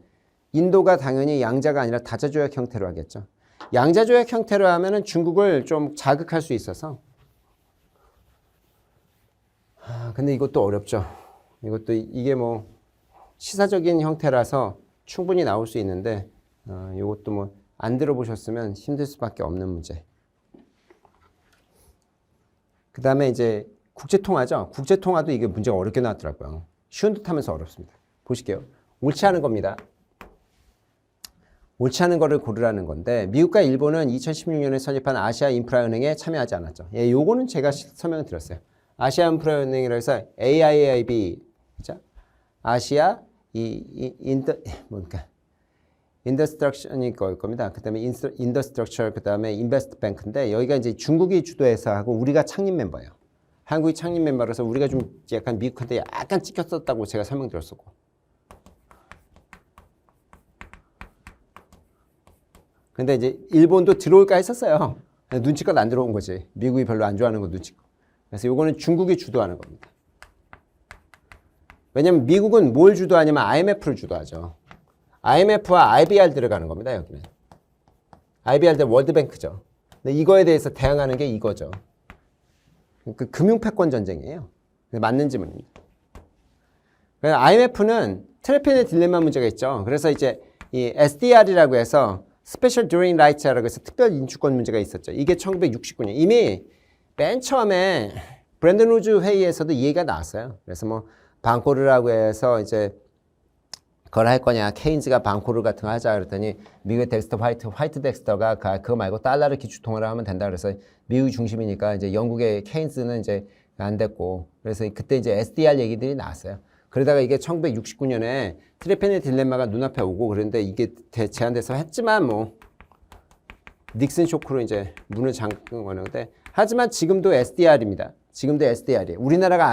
A: 인도가 당연히 양자가 아니라 다자조약 형태로 하겠죠. 양자조약 형태로 하면은 중국을 좀 자극할 수 있어서 근데 이것도 어렵죠. 이것도 이게 뭐 시사적인 형태라서 충분히 나올 수 있는데 이것도 뭐 안 들어보셨으면 힘들 수밖에 없는 문제. 그 다음에 이제 국제통화죠. 국제통화도 이게 문제가 어렵게 나왔더라고요. 쉬운 듯 하면서 어렵습니다. 보실게요. 옳지 않은 겁니다. 옳지 않은 거를 고르라는 건데 미국과 일본은 2016년에 설립한 아시아 인프라은행에 참여하지 않았죠. 예, 요거는 제가 설명을 드렸어요. 아시아 인프라은행이라고 해서 AIIB, 그죠? 아시아 뭔가 인더스트럭션이 걸 겁니다. 그 다음에 인더스트럭처, 그 다음에 인베스트 뱅크인데 여기가 이제 중국이 주도해서 하고 우리가 창립 멤버예요. 한국이 창립 멤버라서 우리가 좀 약간 미국한테 약간 찍혔었다고 제가 설명드렸었고. 근데 이제 일본도 들어올까 했었어요. 눈치껏 안 들어온 거지. 미국이 별로 안 좋아하는 거 눈치껏. 그래서 요거는 중국이 주도하는 겁니다. 왜냐면 미국은 뭘 주도하냐면 IMF를 주도하죠. IMF와 IBR 들어가는 겁니다, 여기는. IBR도 월드뱅크죠. 근데 이거에 대해서 대항하는 게 이거죠. 그 금융패권 전쟁이에요. 맞는 질문입니다. IMF는 트래핀의 딜레마 문제가 있죠. 그래서 이제 이 SDR이라고 해서 스페셜 드링 라이츠라고 해서 특별 인출권 문제가 있었죠. 이게 1969년. 이미 맨 처음에 브랜든 루즈 회의에서도 이 얘기가 나왔어요. 그래서 뭐 방코르라고 해서 이제 그걸 할 거냐, 케인즈가 방코르 같은 거 하자 그랬더니 미국의 덱스터 화이트 덱스터가 그거 말고 달러를 기축통화로 하면 된다 그래서 미국이 중심이니까 이제 영국의 케인즈는 이제 안 됐고 그래서 그때 이제 SDR 얘기들이 나왔어요. 그러다가 이게 1969년에 트래핀의 딜레마가 눈앞에 오고 그런데 이게 제한돼서 했지만 뭐 닉슨 쇼크로 이제 문을 잠근 거는데 하지만 지금도 SDR입니다. 지금도 SDR이에요. 우리나라가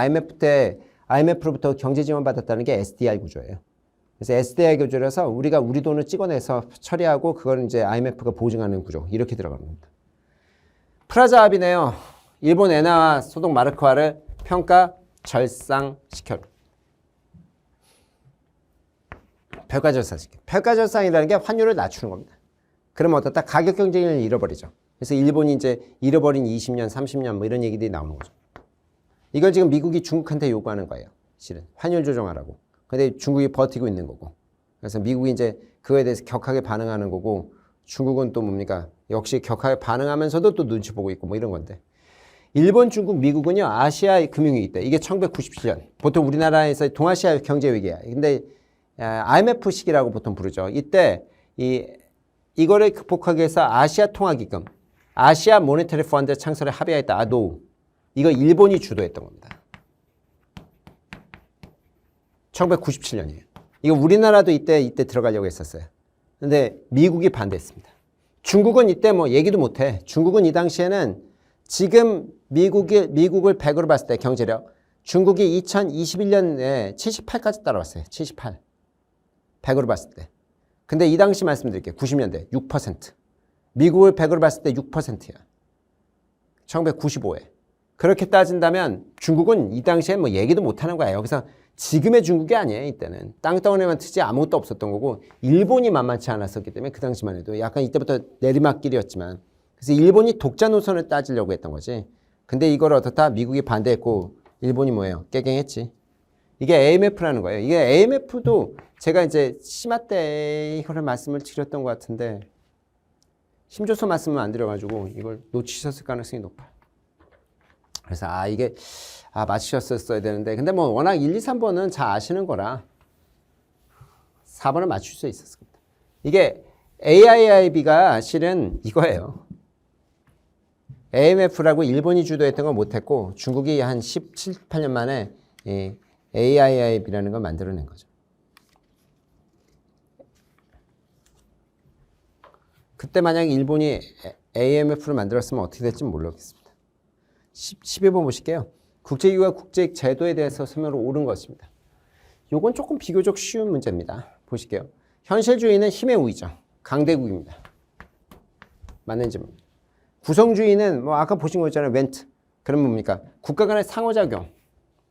A: IMF로부터 경제 지원 받았다는 게 SDR 구조예요. 그래서 SDR 구조라서 우리가 우리 돈을 찍어내서 처리하고 그걸 이제 IMF가 보증하는 구조 이렇게 들어가는 겁니다. 프라자 합의네요. 일본 엔화와 소득 마르크화를 평가 절상시켜라. 평가절상시켜. 평가절상이라는 게 환율을 낮추는 겁니다. 그러면 어떻다? 가격 경쟁을 잃어버리죠. 그래서 일본이 이제 잃어버린 20년, 30년 뭐 이런 얘기들이 나오는 거죠. 이걸 지금 미국이 중국한테 요구하는 거예요. 실은 환율 조정하라고. 근데 중국이 버티고 있는 거고. 그래서 미국이 이제 그거에 대해서 격하게 반응하는 거고 중국은 또 뭡니까? 역시 격하게 반응하면서도 또 눈치 보고 있고 뭐 이런 건데. 일본, 중국, 미국은요. 아시아 금융위기 때 이게 1997년. 보통 우리나라에서 동아시아 경제 위기야. 근데 IMF 시기라고 보통 부르죠. 이때 이거를 극복하기 위해서 아시아 통화기금, 아시아 모니터리 펀드 창설에 합의했다. 아도우. 이거 일본이 주도했던 겁니다. 1997년이에요. 이거 우리나라도 이때 들어가려고 했었어요. 근데 미국이 반대했습니다. 중국은 이때 뭐 얘기도 못해. 중국은 이 당시에는 지금 미국을 100으로 봤을 때 경제력 중국이 2021년에 78까지 따라왔어요. 78. 100으로 봤을 때. 근데 이 당시 말씀드릴게요. 90년대 6%. 미국을 100으로 봤을 때 6%야. 1995에. 그렇게 따진다면 중국은 이 당시에 뭐 얘기도 못하는 거야. 여기서 지금의 중국이 아니에요. 이때는 땅덩어리만 트지 아무것도 없었던 거고 일본이 만만치 않았었기 때문에 그 당시만 해도 약간 이때부터 내리막길이었지만 그래서 일본이 독자 노선을 따지려고 했던 거지. 근데 이걸 어떻다 미국이 반대했고 일본이 뭐예요? 깨갱했지. 이게 AMF라는 거예요. 이게 AMF도 제가 이제 심화 때 이거를 말씀을 드렸던 것 같은데 힘줘서 말씀을 안 드려가지고 이걸 놓치셨을 가능성이 높아요. 그래서 이게 맞추셨었어야 되는데 근데 뭐 워낙 1, 2, 3번은 잘 아시는 거라 4번을 맞출 수 있었을 겁니다. 이게 AIIB가 실은 이거예요. AMF라고 일본이 주도했던 건 못했고 중국이 한 17, 18년 만에 이 AIIB라는 걸 만들어낸 거죠. 그때 만약 일본이 AMF를 만들었으면 어떻게 될지 모르겠습니다. 12번 보실게요. 국제기구와 국제제도에 대해서 설명으로 옳은 것입니다. 요건 조금 비교적 쉬운 문제입니다. 보실게요. 현실주의는 힘의 우위죠. 강대국입니다. 맞는지 모릅니다. 구성주의는 뭐 아까 보신 거 있잖아요. 웬트. 그럼 뭡니까? 국가 간의 상호작용.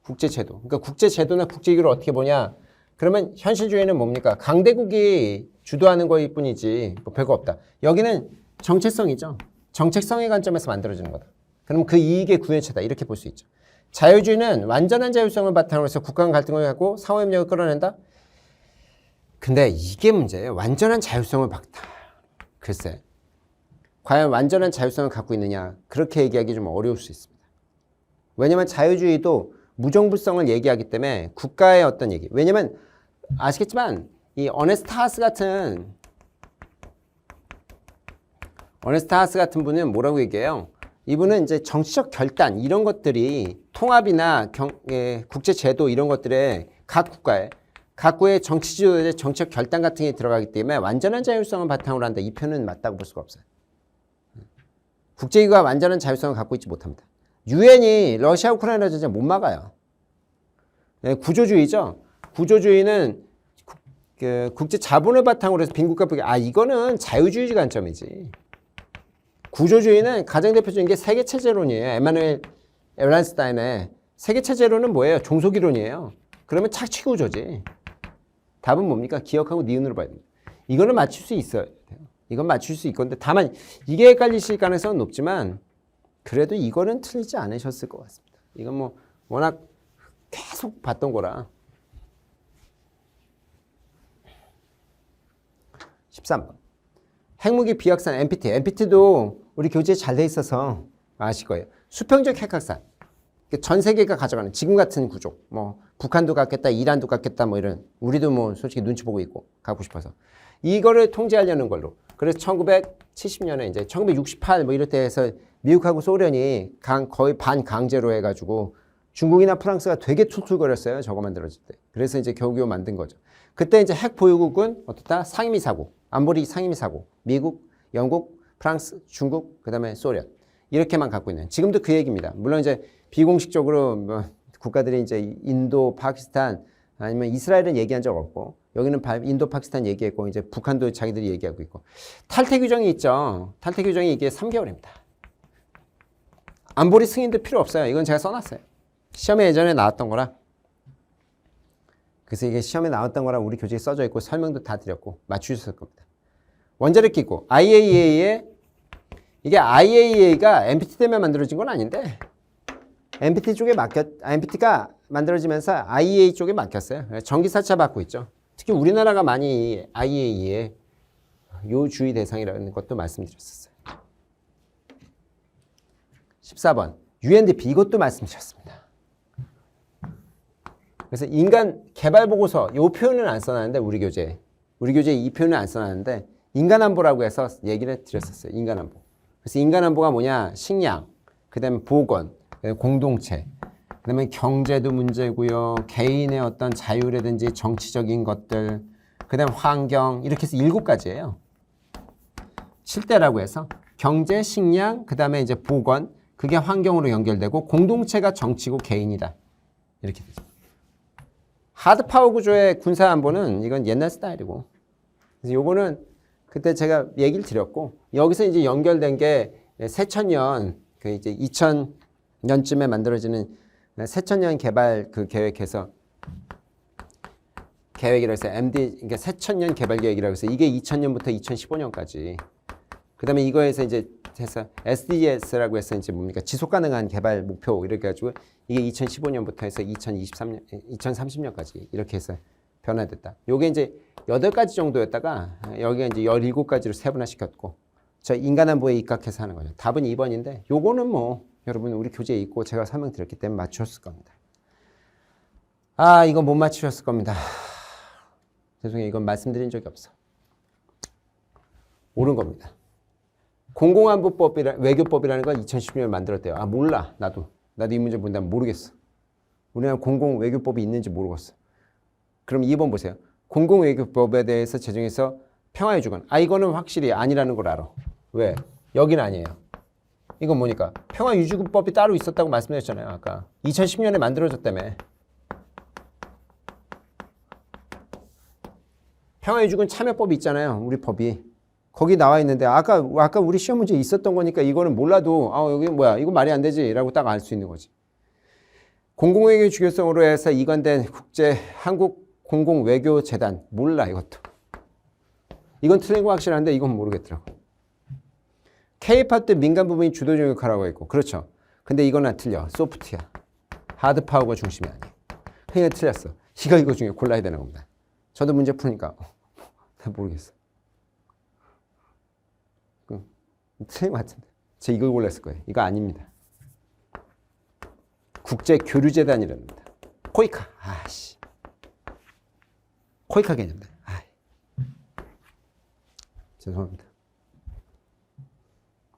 A: 국제제도. 그러니까 국제제도나 국제기구를 어떻게 보냐? 그러면 현실주의는 뭡니까? 강대국이 주도하는 거일 뿐이지 뭐 별거 없다. 여기는 정체성이죠. 정책성의 관점에서 만들어지는 거다. 그럼 그 이익의 구현체다. 이렇게 볼 수 있죠. 자유주의는 완전한 자율성을 바탕으로 해서 국가 간 갈등을 하고 상호협력을 끌어낸다. 근데 이게 문제예요. 완전한 자율성을 바탕. 글쎄. 과연 완전한 자율성을 갖고 있느냐. 그렇게 얘기하기 좀 어려울 수 있습니다. 왜냐하면 자유주의도 무정부성을 얘기하기 때문에 국가의 어떤 얘기. 왜냐하면 아시겠지만 이 어네스트 하스 같은 분은 뭐라고 얘기해요? 이분은 이제 정치적 결단 이런 것들이 통합이나 국제제도 이런 것들에 각국의 정치지도의 정치적 결단 같은 게 들어가기 때문에 완전한 자율성을 바탕으로 한다. 이 표현은 맞다고 볼 수가 없어요. 국제기구가 완전한 자율성을 갖고 있지 못합니다. 유엔이 러시아 우크라이나 전쟁 못 막아요. 구조주의죠. 구조주의는 국제 자본을 바탕으로 해서 빈국가 보기 이거는 자유주의 관점이지. 구조주의는 가장 대표적인 게 세계체제론이에요. 에마누엘 에란스타인의 세계체제론은 뭐예요? 종속이론이에요. 그러면 착취구조지. 답은 뭡니까? 기억하고 니은으로 봐야 됩니다. 이거는 맞출 수 있어요. 이건 맞출 수 있건데 다만 이게 헷갈리실 가능성은 높지만 그래도 이거는 틀리지 않으셨을 것 같습니다. 이건 뭐 워낙 계속 봤던 거라. 13번. 핵무기 비확산 NPT. NPT도 우리 교재에 잘 돼 있어서 아실 거예요. 수평적 핵확산. 전 세계가 가져가는 지금 같은 구조. 뭐 북한도 갖겠다, 이란도 갖겠다, 뭐 이런. 우리도 뭐 솔직히 눈치 보고 있고 갖고 싶어서 이거를 통제하려는 걸로. 그래서 1970년에 이제 1968 뭐 이럴 때 해서 미국하고 소련이 거의 반강제로 해가지고 중국이나 프랑스가 되게 툴툴거렸어요. 저거 만들어질 때. 그래서 이제 겨우겨우 만든 거죠. 그때 이제 핵 보유국은 어떻다? 상임위 사고, 안보리 상임위 사고, 미국, 영국, 프랑스, 중국, 그다음에 소련 이렇게만 갖고 있는. 지금도 그 얘기입니다. 물론 이제 비공식적으로 뭐 국가들이 이제 인도, 파키스탄 아니면 이스라엘은 얘기한 적 없고 여기는 인도, 파키스탄 얘기했고 이제 북한도 자기들이 얘기하고 있고 탈퇴 규정이 있죠. 탈퇴 규정이 이게 3개월입니다. 안보리 승인도 필요 없어요. 이건 제가 써놨어요. 시험에 예전에 나왔던 거라. 그래서 이게 시험에 나왔던 거라 우리 교재에 써져 있고 설명도 다 드렸고 맞추셨을 겁니다. 원자력 기구 IAEA에 이게 IAEA가 NPT 때문에 만들어진 건 아닌데 NPT가 만들어지면서 IAEA 쪽에 맡겼어요. 전기사차 받고 있죠. 특히 우리나라가 많이 IAEA의 요주의 대상이라는 것도 말씀드렸었어요. 14번 UNDP 이것도 말씀드렸습니다. 그래서 인간 개발 보고서 이 표현은 안 써놨는데 우리 교재에 이 표현은 안 써놨는데 인간안보라고 해서 얘기를 드렸었어요. 인간안보. 그래서 인간안보가 뭐냐? 식량, 그다음에 보건, 공동체, 그다음에 경제도 문제고요. 개인의 어떤 자유라든지 정치적인 것들, 그다음에 환경 이렇게 해서 7가지예요. 7대라고 해서 경제, 식량, 그다음에 이제 보건, 그게 환경으로 연결되고 공동체가 정치고 개인이다. 이렇게 되죠. 하드 파워 구조의 군사 안보는 이건 옛날 스타일이고. 그래서 요거는 그때 제가 얘기를 드렸고, 여기서 이제 연결된 게 새천년, 그 이제 2000년쯤에 만들어지는 새천년 개발 그 계획에서 계획이라고 해서 MD, 그러니까 새천년 개발 계획이라고 해서 이게 2000년부터 2015년까지. 그 다음에 이거에서 이제 해서 SDGs라고 해서 이제 뭡니까? 지속 가능한 개발 목표 이렇게 해가지고 이게 2015년부터 해서 2023년, 2030년까지 이렇게 해서 변화됐다. 요게 이제 8가지 정도였다가 여기가 이제 17가지로 세분화시켰고 저 인간안보에 입각해서 하는 거죠. 답은 2번인데 요거는 뭐 여러분 우리 교재에 있고 제가 설명드렸기 때문에 맞추셨을 겁니다. 아, 이거 못 맞추셨을 겁니다. 죄송해요. 이건 말씀드린 적이 없어. 옳은 겁니다. 공공안보법이라 외교법이라는 걸 2016년에 만들었대요. 아, 몰라. 나도 이 문제 본다면 모르겠어. 우리나라 공공외교법이 있는지 모르겠어. 그럼 2번 보세요. 공공외교법에 대해서 제정해서 평화의 주권. 아, 이거는 확실히 아니라는 걸 알아. 왜? 여기는 아니에요. 이건 뭐니까? 평화유지법이 따로 있었다고 말씀드렸잖아요. 아까 2010년에 만들어졌다며. 평화유지군 참여법이 있잖아요. 우리 법이. 거기 나와 있는데 아까 우리 시험 문제에 있었던 거니까 이거는 몰라도 아, 여기 뭐야? 이거 말이 안 되지 라고 딱 알 수 있는 거지. 공공외교 주교성으로 해서 이관된 한국공공외교재단. 몰라 이것도. 이건 틀린 거 확실한데 이건 모르겠더라고. K-팝 때 민간 부분이 주도적 역할을 하고 있고. 그렇죠. 근데 이건 틀려. 소프트야. 하드 파워가 중심이 아니에요. 그냥 틀렸어. 이거 중에 골라야 되는 겁니다. 저도 문제 푸니까 다 모르겠어. 틀린 것 같은데. 제가 이걸 골랐을 거예요. 이거 아닙니다. 국제교류재단이랍니다. 코이카. 아씨. 코이카 개념들. 죄송합니다.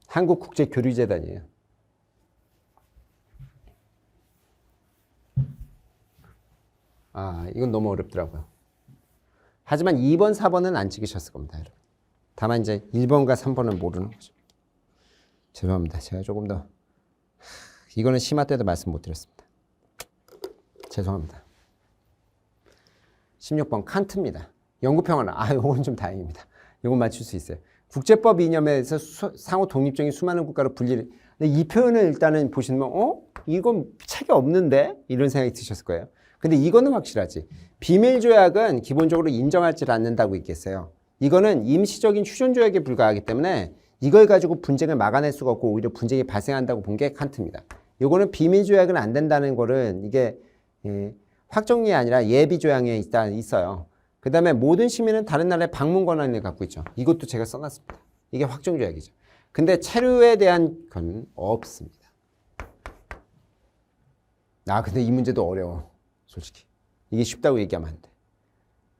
A: 한국국제교류재단이에요. 아, 이건 너무 어렵더라고요. 하지만 2번, 4번은 안 찍으셨을 겁니다, 여러분. 다만 이제 1번과 3번은 모르는 거죠. 죄송합니다. 제가 조금 더 이거는 심화 때도 말씀 못 드렸습니다. 죄송합니다. 16번 칸트입니다. 영구평화는 이건 좀 다행입니다. 이건 맞출 수 있어요. 국제법 이념에서 상호 독립적인 수많은 국가로 분리를. 근데 이 표현을 일단은 보시면 이건 책이 없는데 이런 생각이 드셨을 거예요. 근데 이거는 확실하지. 비밀조약은 기본적으로 인정하지 않는다고 있겠어요. 이거는 임시적인 휴전조약에 불과하기 때문에 이걸 가지고 분쟁을 막아낼 수가 없고 오히려 분쟁이 발생한다고 본 게 칸트입니다. 이거는 비밀조약은 안 된다는 거는 이게 확정이 아니라 예비조약에 있어요. 그 다음에 모든 시민은 다른 나라의 방문 권한을 갖고 있죠. 이것도 제가 써놨습니다. 이게 확정조약이죠. 근데 체류에 대한 건 없습니다. 근데 이 문제도 어려워. 솔직히. 이게 쉽다고 얘기하면 안 돼.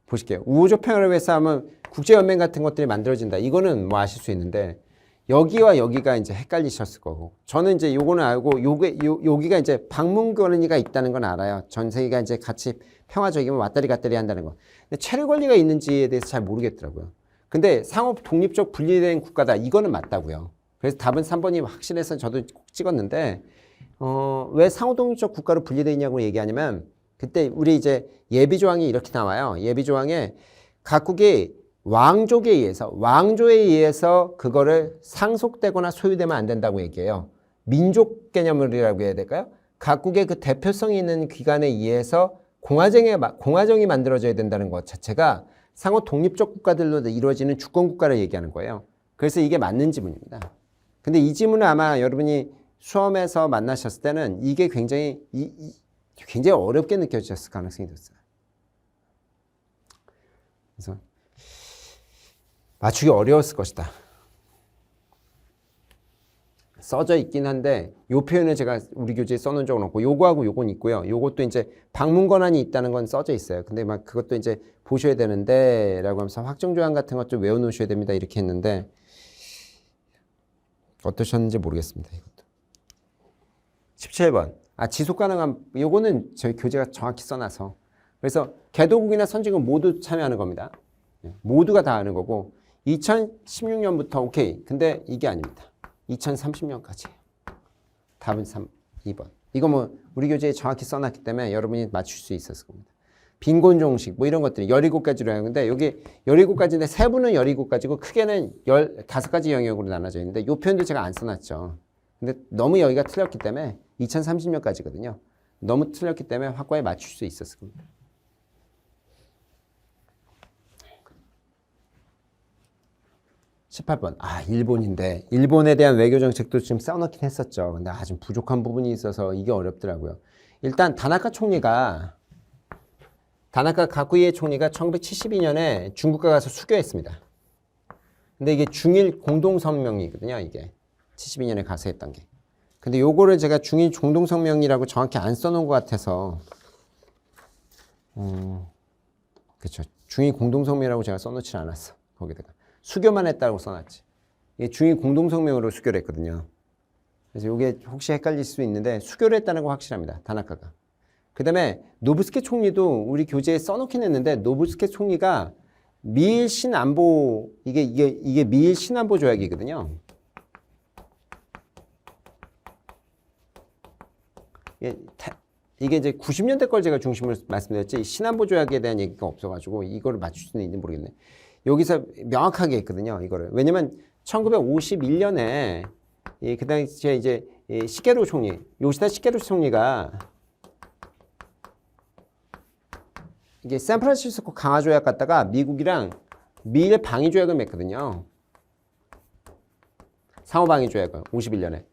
A: 보실게요. 우호적 평화를 위해서 하면 국제연맹 같은 것들이 만들어진다. 이거는 뭐 아실 수 있는데 여기와 여기가 이제 헷갈리셨을 거고 저는 이제 요거는 알고 여기가 이제 방문 권리가 있다는 건 알아요. 전 세계가 이제 같이 평화적이면 왔다리 갔다리 한다는 거. 근데 체류 권리가 있는지에 대해서 잘 모르겠더라고요. 근데 상호 독립적 분리된 국가다. 이거는 맞다고요. 그래서 답은 3번이 확실해서 저도 꼭 찍었는데 왜 상호 독립적 국가로 분리되어 있냐고 얘기하냐면 그때 우리 이제 예비조항이 이렇게 나와요. 예비조항에 각국이 왕조에 의해서 그거를 상속되거나 소유되면 안 된다고 얘기해요. 민족 개념이라고 해야 될까요? 각국의 그 대표성이 있는 기관에 의해서 공화정이 만들어져야 된다는 것 자체가 상호 독립적 국가들로 이루어지는 주권 국가를 얘기하는 거예요. 그래서 이게 맞는 지문입니다. 근데 이 지문은 아마 여러분이 수험에서 만나셨을 때는 이게 굉장히 어렵게 느껴졌을 가능성이 있어요. 그래서 맞추기 어려웠을 것이다. 써져 있긴 한데 이 표현을 제가 우리 교재에 써놓은 적은 없고 요거하고 요건 있고요. 요것도 이제 방문 권한이 있다는 건 써져 있어요. 근데 막 그것도 이제 보셔야 되는데 라고 하면서 확정조항 같은 것 좀 외워놓으셔야 됩니다. 이렇게 했는데 어떠셨는지 모르겠습니다. 이것도. 17번. 지속 가능한 요거는 저희 교재가 정확히 써놔서 그래서 개도국이나 선진국 모두 참여하는 겁니다. 모두가 다 하는 거고 2016년부터 오케이. 근데 이게 아닙니다. 2030년까지예요. 답은 2번. 이거 뭐 우리 교재에 정확히 써놨기 때문에 여러분이 맞출 수 있었을 겁니다. 빈곤 종식 뭐 이런 것들이 17가지로 하는데 여기 17가지인데 세부는 17가지고 크게는 15가지 영역으로 나눠져 있는데 이 표현도 제가 안 써놨죠. 근데 너무 여기가 틀렸기 때문에 2030년까지거든요. 너무 틀렸기 때문에 확고하게 맞출 수 있었을 겁니다. (18번) 일본인데 일본에 대한 외교 정책도 지금 써놓긴 했었죠. 근데 좀 부족한 부분이 있어서 이게 어렵더라고요. 일단 다나카 가쿠이에 총리가 1972년에 중국가 가서 수교했습니다. 근데 이게 중일 공동성명이거든요. 이게 72년에 가서 했던 게. 근데 요거를 제가 중일 공동성명이라고 정확히 안 써놓은 것 같아서 그쵸. 중일 공동성명이라고 제가 써놓지 않았어. 거기다가 수교만 했다고 써놨지. 이게 중일 공동성명으로 수교를 했거든요. 그래서 이게 혹시 헷갈릴 수 있는데 수교를 했다는 거 확실합니다. 다나카가. 그 다음에 노부스케 총리도 우리 교재에 써놓긴 했는데 노부스케 총리가 미일 신안보 이게 미일 신안보 조약이거든요. 이게 이제 90년대 걸 제가 중심으로 말씀드렸지 신안보 조약에 대한 얘기가 없어가지고 이거를 맞출 수는 있는지 모르겠네. 여기서 명확하게 했거든요. 이거를 왜냐면 1951년에 그 당시에 이제 시게루 총리 요시다 시게루 총리가 이게 샌프란시스코 강화 조약 갔다가 미국이랑 미일 방위 조약을 맺거든요. 상호 방위 조약을 51년에.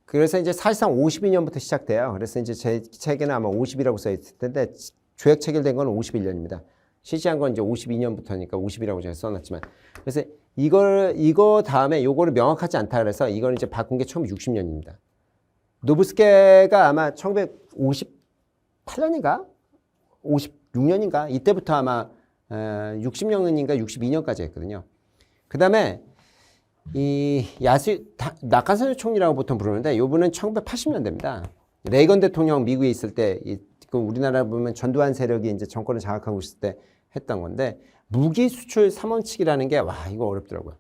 A: 그래서 이제 사실상 52년부터 시작돼요. 그래서 이제 제 책에는 아마 50이라고 써 있을 텐데 조약 체결된 건 51년입니다. 실시한 건 이제 52년부터니까 50이라고 제가 써놨지만 그래서 이거 다음에 요거를 명확하지 않다 그래서 이거는 이제 바꾼 게 처음 60년입니다. 노부스케가 아마 1958년인가 56년인가 이때부터 아마 60년인가 62년까지 했거든요. 그 다음에 이 나카소네 총리라고 보통 부르는데 요분은 1980년대입니다. 레이건 대통령 미국에 있을 때 우리나라 보면 전두환 세력이 이제 정권을 장악하고 있을 때 했던 건데 무기 수출 3원칙이라는 게 이거 어렵더라고요.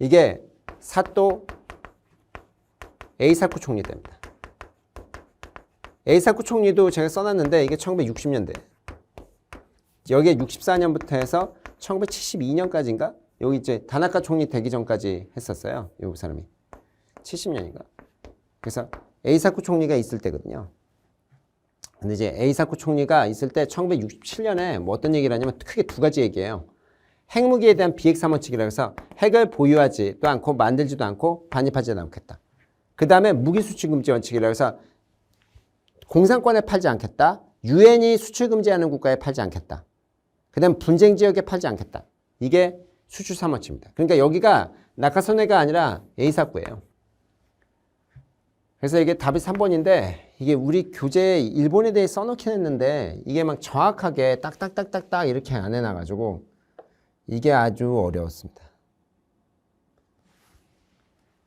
A: 이게 사또 에이사쿠 총리 때입니다. 에이사쿠 총리도 제가 써놨는데 이게 1960년대. 여기에 64년부터 해서 1972년까지인가? 여기 이제 다나카 총리 되기 전까지 했었어요. 이 사람이. 70년인가? 그래서 에이사쿠 총리가 있을 때거든요. 근데 이제 에이사쿠 총리가 있을 때 1967년에 뭐 어떤 얘기를 하냐면 크게 두 가지 얘기예요. 핵무기에 대한 비핵 3원칙이라고 해서 핵을 보유하지도 않고 만들지도 않고 반입하지도 않겠다. 그 다음에 무기 수출 금지 원칙이라고 해서 공산권에 팔지 않겠다. 유엔이 수출 금지하는 국가에 팔지 않겠다. 그 다음 분쟁 지역에 팔지 않겠다. 이게 수출 3원칙입니다. 그러니까 여기가 나카소네가 아니라 에이사쿠예요. 그래서 이게 답이 3번인데 이게 우리 교재에 일본에 대해 써놓긴 했는데 이게 막 정확하게 딱딱딱딱딱 이렇게 안 해놔가지고 이게 아주 어려웠습니다.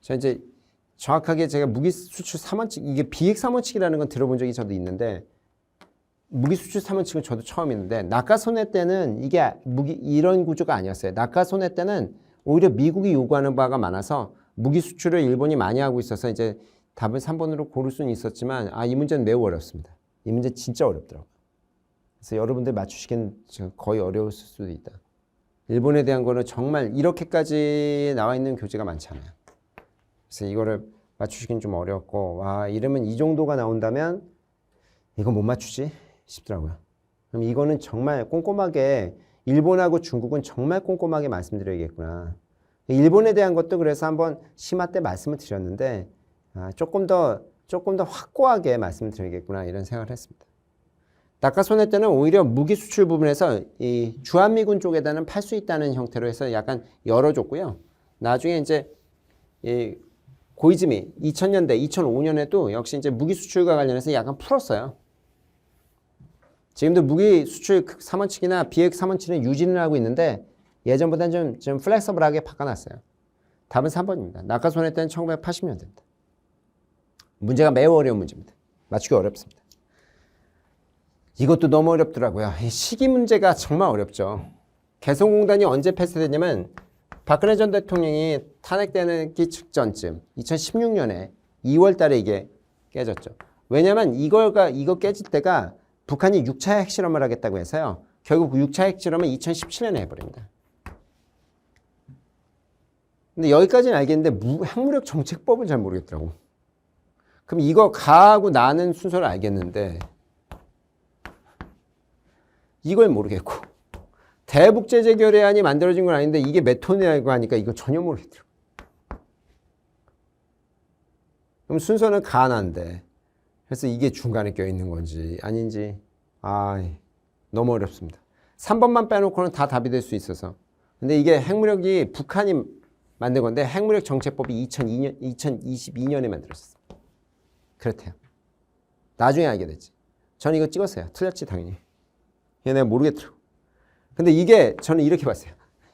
A: 자 이제 정확하게 제가 무기 수출 3원칙 이게 비핵 3원칙이라는 건 들어본 적이 저도 있는데 무기 수출 3원칙은 저도 처음 있는데 나카소네 때는 이게 이런 구조가 아니었어요. 나카소네 때는 오히려 미국이 요구하는 바가 많아서 무기 수출을 일본이 많이 하고 있어서 이제 답을 3번으로 고를 수는 있었지만 이 문제는 매우 어렵습니다. 이 문제 진짜 어렵더라고요. 그래서 여러분들 맞추시기는 거의 어려울 수도 있다. 일본에 대한 거는 정말 이렇게까지 나와 있는 교재가 많지 않아요. 그래서 이거를 맞추시긴 좀 어려웠고 이러면 이 정도가 나온다면 이거 못 맞추지 싶더라고요. 그럼 이거는 정말 꼼꼼하게 일본하고 중국은 정말 꼼꼼하게 말씀드려야겠구나. 일본에 대한 것도 그래서 한번 심화 때 말씀을 드렸는데 조금 더 확고하게 말씀드려야겠구나 이런 생각을 했습니다. 나카소네 때는 오히려 무기 수출 부분에서 이 주한미군 쪽에다는 팔 수 있다는 형태로 해서 약간 열어줬고요. 나중에 이제 이 고이즈미 2000년대, 2005년에도 역시 이제 무기 수출과 관련해서 약간 풀었어요. 지금도 무기 수출 3원칙이나 비핵 3원칙은 유지는 하고 있는데 예전보다는 좀 플렉서블하게 바꿔놨어요. 답은 3번입니다. 나카소네 때는 1980년대입니다. 문제가 매우 어려운 문제입니다. 맞추기 어렵습니다. 이것도 너무 어렵더라고요. 이 시기 문제가 정말 어렵죠. 개성공단이 언제 폐쇄되냐면 박근혜 전 대통령이 탄핵되기 직전쯤 2016년에 2월 달에 이게 깨졌죠. 왜냐면 이거 깨질 때가 북한이 6차 핵실험을 하겠다고 해서요. 결국 6차 핵실험은 2017년에 해버립니다. 근데 여기까지는 알겠는데 핵무력 정책법은 잘 모르겠더라고. 그럼 이거 가하고 나는 순서를 알겠는데 이걸 모르겠고 대북제재결의안이 만들어진 건 아닌데 이게 몇 톤이라고 하니까 이거 전혀 모르겠더라고. 그럼 순서는 가나인데 그래서 이게 중간에 껴있는 건지 아닌지 너무 어렵습니다. 3번만 빼놓고는 다 답이 될 수 있어서. 근데 이게 핵무력이 북한이 만든 건데 핵무력 정책법이 2022년에 만들어졌어요. 그렇대요. 나중에 알게 됐지. 전 이거 찍었어요. 틀렸지 당연히. 이게 내가 모르겠더라고. 근데 이게 저는 이렇게 봤어요.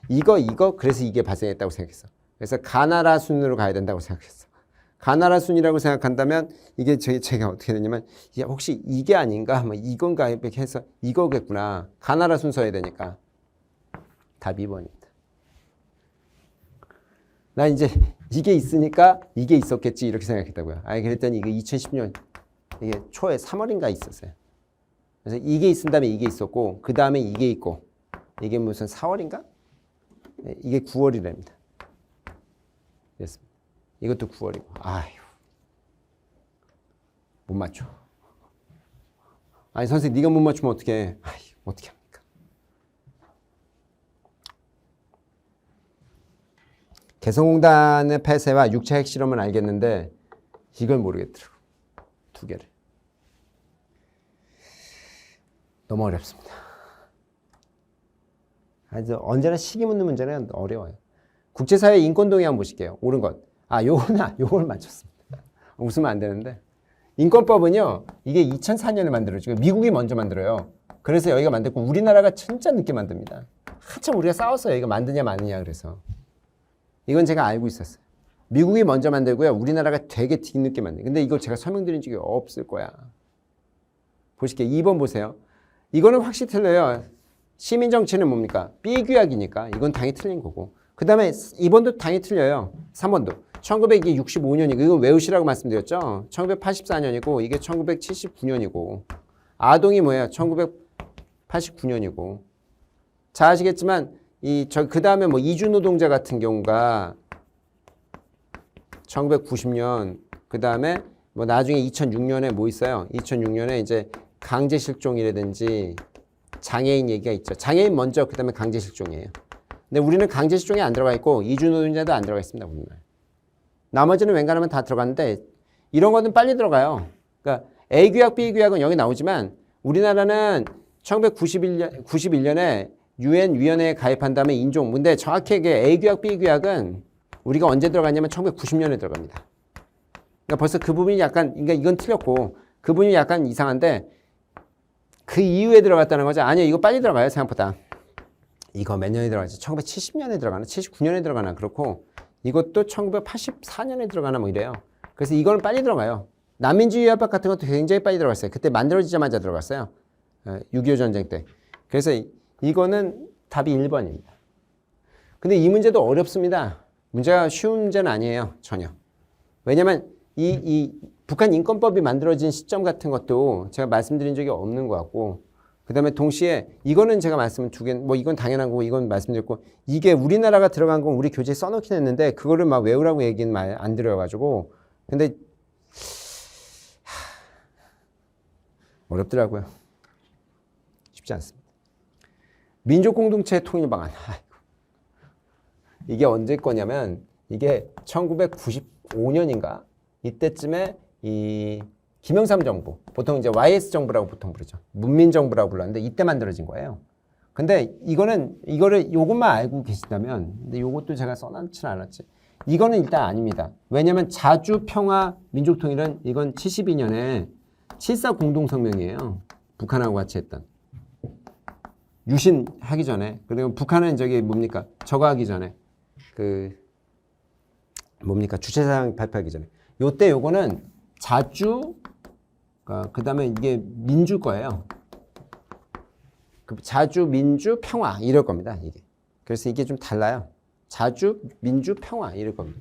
A: 이거 그래서 이게 발생했다고 생각했어. 그래서 가나라 순으로 가야 된다고 생각했어. 가나라 순이라고 생각한다면 이게 제가 어떻게 되냐면 혹시 이게 아닌가? 뭐 이건가? 이렇게 해서 이거겠구나. 가나라 순서여야 되니까. 답 2번입니다. 나 이제 이게 있으니까 이게 있었겠지 이렇게 생각했다고요. 그랬더니 이게 2010년 이게 초에 3월인가 있었어요. 그래서 이게 있은 다음에 이게 있었고 그 다음에 이게 있고 이게 무슨 4월인가? 이게 9월이랍니다. 그랬습니다. 이것도 9월이고 못 맞춰. 선생님 네가 못 맞추면 어떡해. 어떻게 합니까? 개성공단의 폐쇄와 6차 핵실험은 알겠는데 이걸 모르겠더라고. 두 개를. 너무 어렵습니다. 언제나 시기 묻는 문제는 어려워요. 국제사회 인권동의 한번 보실게요. 옳은 것. 요걸 맞췄습니다. 웃으면 안 되는데. 인권법은요, 이게 2004년에 만들어지고 미국이 먼저 만들어요. 그래서 여기가 만들고 우리나라가 진짜 늦게 만듭니다. 한참 우리가 싸웠어요. 이거 만드냐 마느냐 그래서. 이건 제가 알고 있었어요. 미국이 먼저 만들고요. 우리나라가 되게 뒤늦게 만들어요. 근데 이걸 제가 설명드린 적이 없을 거야. 보실게요. 2번 보세요. 이거는 확실히 틀려요. 시민정치는 뭡니까? B규약이니까 이건 당연히 틀린 거고. 그 다음에 2번도 당연히 틀려요. 3번도. 1965년이고 이거 외우시라고 말씀드렸죠. 1984년이고 이게 1979년이고 아동이 뭐야? 1989년이고. 잘 아시겠지만 그 다음에 뭐 이주노동자 같은 경우가 1990년 그 다음에 뭐 나중에 2006년에 뭐 있어요? 2006년에 이제 강제실종이라든지 장애인 얘기가 있죠. 장애인 먼저 그 다음에 강제실종이에요. 근데 우리는 강제실종이 안 들어가 있고 이주노동자도 안 들어가 있습니다. 우리는. 나머지는 웬간하면 다 들어갔는데 이런 거는 빨리 들어가요. 그러니까 A규약, B규약은 여기 나오지만 우리나라는 1991년에 UN 위원회에 가입한 다음에 인종. 근데 정확하게 A규약, B규약은 우리가 언제 들어갔냐면 1990년에 들어갑니다. 그러니까 벌써 그 부분이 약간, 그러니까 이건 틀렸고 그 부분이 약간 이상한데 그 이후에 들어갔다는 거죠. 아니요, 이거 빨리 들어가요, 생각보다. 이거 몇 년에 들어가지? 1970년에 들어가나? 79년에 들어가나? 그렇고 이것도 1984년에 들어가나 뭐 이래요. 그래서 이거는 빨리 들어가요. 난민주의 협약 같은 것도 굉장히 빨리 들어갔어요. 그때 만들어지자마자 들어갔어요. 6.25 전쟁 때. 그래서 이거는 답이 1번입니다. 근데 이 문제도 어렵습니다. 문제가 쉬운 문제는 아니에요. 전혀. 왜냐면 이 북한 인권법이 만들어진 시점 같은 것도 제가 말씀드린 적이 없는 것 같고 그 다음에 동시에 이거는 제가 말씀을 두 개, 뭐 이건 당연한 거고 이건 말씀드렸고 이게 우리나라가 들어간 건 우리 교재에 써놓긴 했는데 그거를 막 외우라고 얘기는 말 안 드려가지고 근데 어렵더라고요. 쉽지 않습니다. 민족공동체 통일 방안. 이게 언제 거냐면 이게 1995년인가 이때쯤에 이 김영삼 정부, 보통 이제 YS 정부라고 보통 부르죠. 문민정부라고 불렀는데 이때 만들어진 거예요. 근데 요것만 알고 계시다면, 근데 요것도 제가 써놨지는 않았지. 이거는 일단 아닙니다. 왜냐면 자주 평화 민족통일은 이건 72년에 7.4 공동성명이에요. 북한하고 같이 했던. 유신하기 전에. 그리고 북한은 저기 뭡니까? 저거 하기 전에. 주체사항 발표하기 전에. 요때 요거는 자주, 그 다음에 이게 민주 거예요. 자주, 민주, 평화 이럴 겁니다. 이게. 그래서 이게 좀 달라요. 자주, 민주, 평화 이럴 겁니다.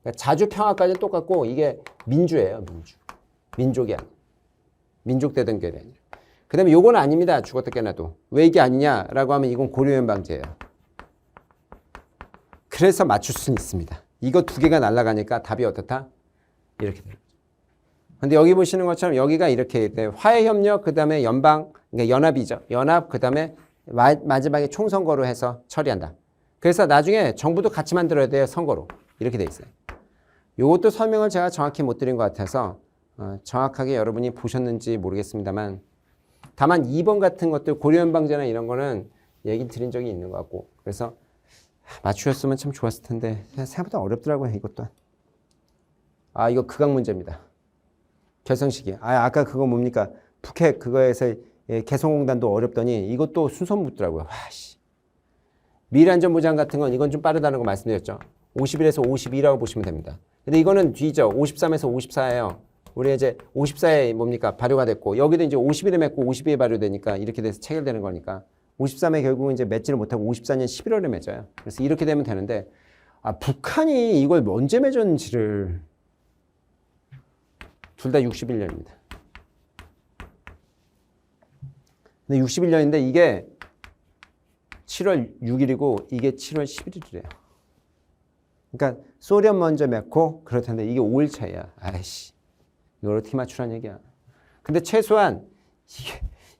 A: 그러니까 자주, 평화까지는 똑같고 이게 민주예요. 민주. 민족이 아니야. 민족 대등결이 아니라. 그 다음에 요건 아닙니다. 죽었다 깨나도. 왜 이게 아니냐라고 하면 이건 고려연방제예요. 그래서 맞출 수는 있습니다. 이거 두 개가 날아가니까 답이 어떻다? 이렇게 돼요. 근데 여기 보시는 것처럼 여기가 이렇게 돼. 화해협력, 그 다음에 연방, 그러니까 연합이죠. 연합, 그 다음에 마지막에 총선거로 해서 처리한다. 그래서 나중에 정부도 같이 만들어야 돼요. 선거로. 이렇게 돼 있어요. 요것도 설명을 제가 정확히 못 드린 것 같아서 정확하게 여러분이 보셨는지 모르겠습니다만 다만 2번 같은 것들 고려연방제나 이런 거는 얘기 드린 적이 있는 것 같고 그래서 맞추셨으면 참 좋았을 텐데 생각보다 어렵더라고요. 이것도. 아 이거 극악 문제입니다. 결성시기. 아까 그거 뭡니까? 북핵 그거에서 개성공단도 어렵더니 이것도 순서 묻더라고요. 와씨. 미래안전보장 같은 건 이건 좀 빠르다는 거 말씀드렸죠. 51에서 52라고 보시면 됩니다. 근데 이거는 뒤죠. 53에서 54예요. 우리 이제 54에 뭡니까? 발효가 됐고 여기도 이제 50일에 맺고 52에 발효되니까 이렇게 돼서 체결되는 거니까 53에 결국은 이제 맺지를 못하고 54년 11월에 맺어요. 그래서 이렇게 되면 되는데 북한이 이걸 언제 맺었는지를 둘 다 61년입니다. 근데 61년인데 이게 7월 6일이고 이게 7월 11일이래요. 그러니까 소련 먼저 맺고 그렇다는데 이게 5일 차이야. 아이씨. 이걸 어떻게 맞추라는 얘기야. 근데 최소한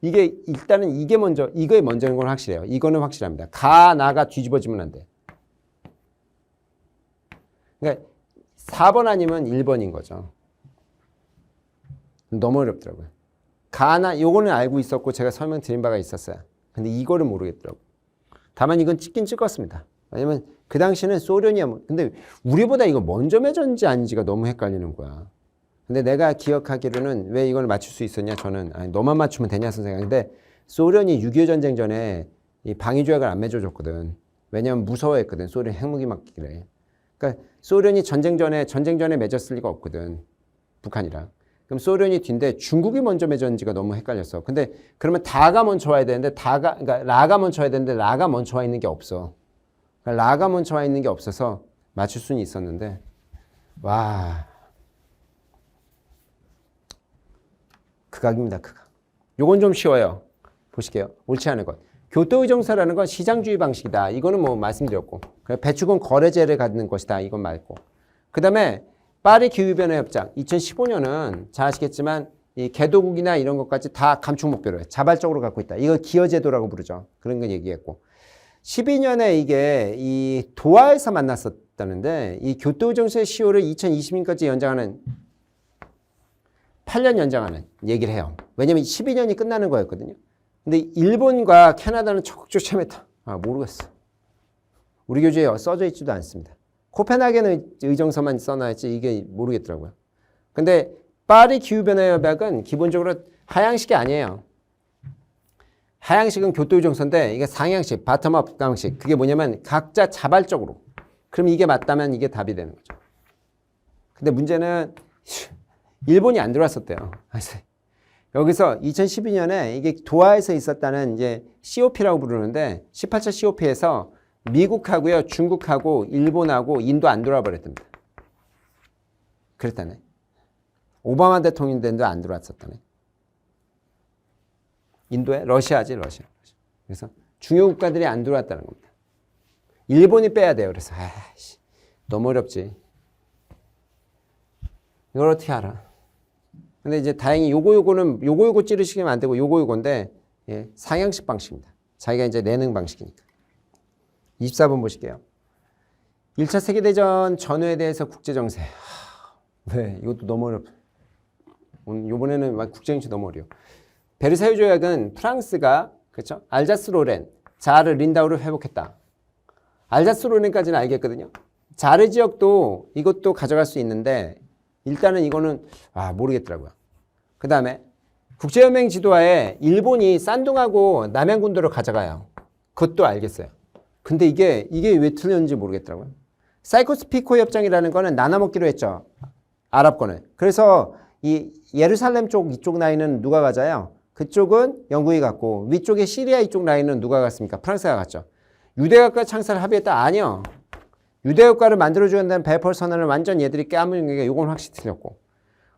A: 이게 일단은 이게 먼저 이거에 먼저인 건 확실해요. 이거는 확실합니다. 나가 뒤집어지면 안 돼. 그러니까 4번 아니면 1번인 거죠. 너무 어렵더라고요. 요거는 알고 있었고 제가 설명드린 바가 있었어요. 근데 이거를 모르겠더라고요. 다만 이건 찍긴 찍었습니다. 왜냐면 그 당시에는 소련이야. 근데 우리보다 이거 먼저 맺었는지 아닌지가 너무 헷갈리는 거야. 근데 내가 기억하기로는 왜 이걸 맞출 수 있었냐? 저는 너만 맞추면 되냐 선생님. 근데 소련이 6.25 전쟁 전에 이 방위조약을 안 맺어줬거든. 왜냐면 무서워했거든. 소련 핵무기 맡기래. 그러니까 소련이 전쟁 전에 맺었을 리가 없거든. 북한이랑. 그럼 소련이 뒤인데 중국이 먼저 맺었는지가 너무 헷갈렸어. 근데 그러면 다가 먼저 와야 되는데 그러니까 라가 먼저 와야 되는데 라가 먼저 와 있는 게 없어. 그러니까 라가 먼저 와 있는 게 없어서 맞출 수는 있었는데 와. 극악입니다. 극악. 요건 좀 쉬워요. 보실게요. 옳지 않은 것. 교토의정서라는 건 시장주의 방식이다. 이거는 뭐 말씀드렸고. 배축은 거래제를 갖는 것이다. 이건 말고. 그 다음에 파리 기후변화협정 2015년은 잘 아시겠지만 이 개도국이나 이런 것까지 다 감축 목표로 해. 자발적으로 갖고 있다. 이걸 기여제도라고 부르죠. 그런 걸 얘기했고. 12년에 이게 이 도하에서 만났었다는데 이 교토의정서의 시효를 2020년까지 연장하는 8년 연장하는 얘기를 해요. 왜냐면 12년이 끝나는 거였거든요. 근데 일본과 캐나다는 적극적으로 참여했다. 모르겠어. 우리 교재에 써져 있지도 않습니다. 코펜하겐 의정서만 써놔야지 이게 모르겠더라고요. 근데 파리 기후변화협약은 기본적으로 하향식이 아니에요. 하향식은 교토의정서인데 이게 상향식, 바텀업 방식. 그게 뭐냐면 각자 자발적으로. 그럼 이게 맞다면 이게 답이 되는 거죠. 근데 문제는 일본이 안 들어왔었대요. 여기서 2012년에 이게 도하에서 있었다는 이제 COP라고 부르는데 18차 COP에서 미국하고요, 중국하고 일본하고 인도 안 들어와 버렸답니다. 그랬다네. 오바마 대통령 때도 안 들어왔었다네. 인도에? 러시아지, 러시아. 그래서 중요 국가들이 안 들어왔다는 겁니다. 일본이 빼야 돼요. 그래서 아이씨, 너무 어렵지. 이걸 어떻게 알아? 근데 이제 다행히 요거 찌르시면 안 되고 요거인데 예, 상향식 방식입니다. 자기가 이제 내는 방식이니까. 24번 보실게요. 1차 세계대전 전후에 대해서 국제정세. 왜? 이것도 너무 어렵. 요번에는 국제정세 너무 어려워. 베르사유 조약은 프랑스가 그렇죠? 알자스 로렌, 자르 린다우를 회복했다. 알자스 로렌까지는 알겠거든요. 자르 지역도 이것도 가져갈 수 있는데 일단은 이거는 모르겠더라고요. 그 다음에 국제연맹 지도하에 일본이 산둥하고 남양군도를 가져가요. 그것도 알겠어요. 근데 이게 왜 틀렸는지 모르겠더라고요. 사이코스-피코 협정이라는 거는 나눠먹기로 했죠. 아랍권을. 그래서 이 예루살렘 쪽 이쪽 라인은 누가 가져요? 그쪽은 영국이 갖고 위쪽에 시리아 이쪽 라인은 누가 갔습니까? 프랑스가 갔죠. 유대국가 창설 합의했다? 아니요. 유대국가를 만들어줘야 한다는 발포 선언을 완전 얘들이 깨물은 게 이건 확실히 틀렸고.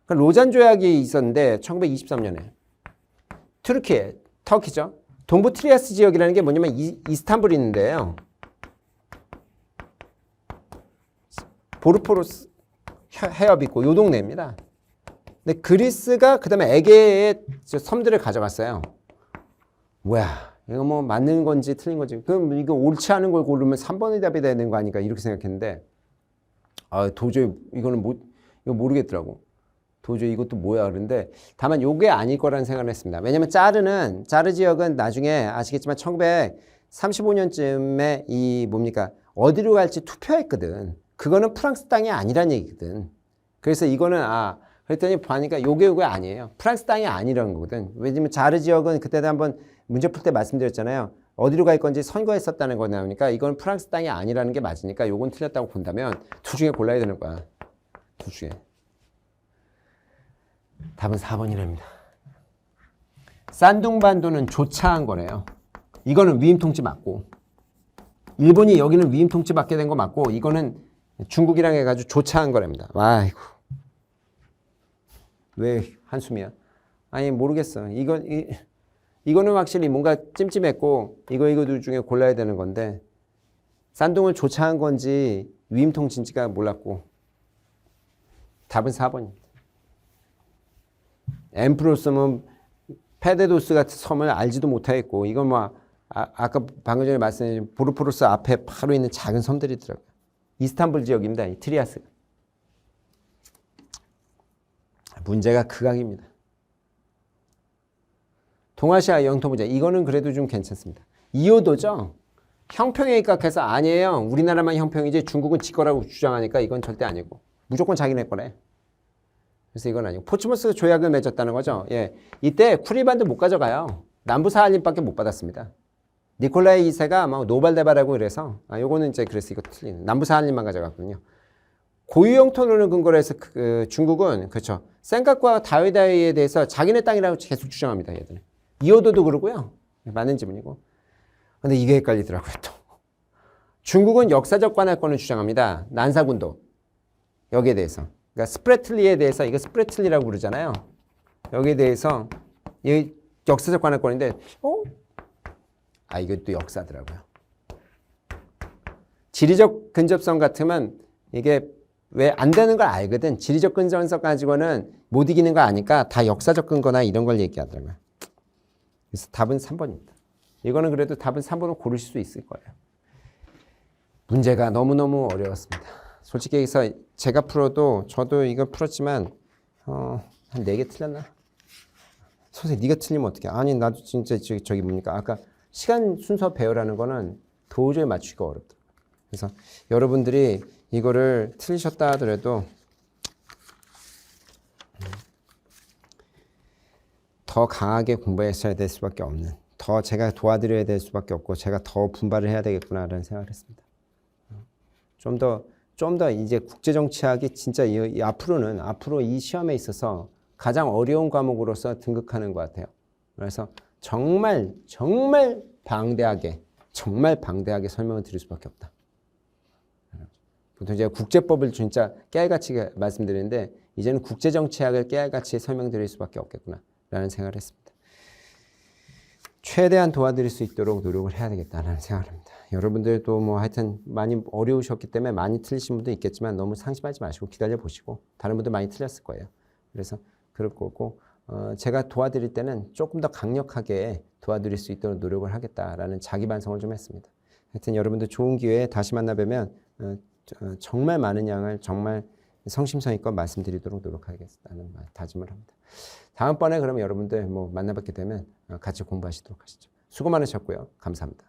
A: 그러니까 로잔 조약이 있었는데 1923년에 터키죠. 동부 트리아스 지역이라는 게 뭐냐면 이스탄불이 있는데요. 보르포로스 해협 있고 요 동네입니다. 근데 그리스가 그다음에 에게의 섬들을 가져갔어요. 뭐야? 이거 뭐 맞는 건지 틀린 건지. 그럼 이거 옳지 않은 걸 고르면 3번의 답이 되는 거 아닐까 이렇게 생각했는데 도저히 이거는 이거 모르겠더라고. 도저히 이것도 뭐야 그런데 다만 요게 아닐 거라는 생각을 했습니다. 왜냐면 짜르 지역은 나중에 아시겠지만 1935년쯤에 이 뭡니까 어디로 갈지 투표했거든. 그거는 프랑스 땅이 아니란 얘기거든. 그래서 이거는 그랬더니 보니까 요게 아니에요. 프랑스 땅이 아니라는 거거든. 왜냐면 자르 지역은 그때도 한번 문제 풀 때 말씀드렸잖아요. 어디로 갈 건지 선거했었다는 거 나오니까 이건 프랑스 땅이 아니라는 게 맞으니까 요건 틀렸다고 본다면 둘 중에 골라야 되는 거야. 둘 중에. 답은 4번이랍니다. 산둥반도는 조차한 거래요. 이거는 위임 통치 맞고 일본이 여기는 위임 통치 받게 된 거 맞고 이거는 중국이랑 해가지고 조차한 거랍니다. 아이고 왜 한숨이야? 아니 모르겠어. 이거는 확실히 뭔가 찜찜했고 이거 둘 중에 골라야 되는 건데 산둥을 조차한 건지 위임 통치인지가 몰랐고 답은 4번입니다. 엠프로스는 페데도스 같은 섬을 알지도 못하겠고 이건 뭐 아까 방금 전에 말씀드린 보르포로스 앞에 바로 있는 작은 섬들이더라고요. 이스탄불 지역입니다. 이 트리아스. 문제가 극악입니다. 동아시아 영토 문제. 이거는 그래도 좀 괜찮습니다. 이오도죠. 형평에 입각해서 아니에요. 우리나라만 형평이지 중국은 지 거라고 주장하니까 이건 절대 아니고 무조건 자기네 거래. 그래서 이건 아니고 포츠모스 조약을 맺었다는 거죠. 예, 이때 쿠리반도 못 가져가요. 남부 사할림밖에 못 받았습니다. 니콜라이 2세가 막 노발대발하고 이래서 요거는 이제 그래서 이거 틀리는 남부 사할림만 가져갔거든요. 고유 영토론을 근거로 해서 중국은 그렇죠. 센각과 다위다위에 대해서 자기네 땅이라고 계속 주장합니다. 얘들은. 이오도도 그러고요. 맞는 지문이고. 근데 이게 헷갈리더라고요. 또. 중국은 역사적 관할권을 주장합니다. 난사군도 여기에 대해서. 그러니까 스프레틀리에 대해서 이거 스프레틀리라고 부르잖아요. 여기에 대해서 이 역사적 관할권인데 이게 또 역사더라고요. 지리적 근접성 같으면 이게 왜 안 되는 걸 알거든. 지리적 근접성 가지고는 못 이기는 거 아니까 다 역사적 근거나 이런 걸 얘기하더라고요. 그래서 답은 3번입니다. 이거는 그래도 답은 3번을 고르실 수 있을 거예요. 문제가 너무너무 어려웠습니다. 솔직히 여기서 제가 풀어도 저도 이거 풀었지만 한 4개 틀렸나? 선생님 네가 틀리면 어떡해? 아니 나도 진짜 저기 뭡니까? 아까 시간 순서 배열하는 거는 도저히 맞추기가 어렵더라고요. 그래서 여러분들이 이거를 틀리셨다 하더라도 더 강하게 공부했어야 될 수밖에 없는 더 제가 도와드려야 될 수밖에 없고 제가 더 분발을 해야 되겠구나라는 생각을 했습니다. 좀 더 이제 국제정치학이 진짜 앞으로 이 시험에 있어서 가장 어려운 과목으로서 등극하는 것 같아요. 그래서 정말 방대하게 설명을 드릴 수밖에 없다. 보통 제가 국제법을 진짜 깨알같이 말씀드리는데 이제는 국제정치학을 깨알같이 설명드릴 수밖에 없겠구나라는 생각을 했습니다. 최대한 도와드릴 수 있도록 노력을 해야 되겠다라는 생각을 합니다. 여러분들도 뭐 하여튼 많이 어려우셨기 때문에 많이 틀리신 분도 있겠지만 너무 상심하지 마시고 기다려 보시고 다른 분도 많이 틀렸을 거예요. 그래서 그럴 거고 제가 도와드릴 때는 조금 더 강력하게 도와드릴 수 있도록 노력을 하겠다라는 자기 반성을 좀 했습니다. 하여튼 여러분들 좋은 기회에 다시 만나 뵈면 정말 많은 양을 정말 성심성의껏 말씀드리도록 노력하겠다는 다짐을 합니다. 다음번에 그러면 여러분들 뭐 만나뵙게 되면 같이 공부하시도록 하시죠. 수고 많으셨고요. 감사합니다.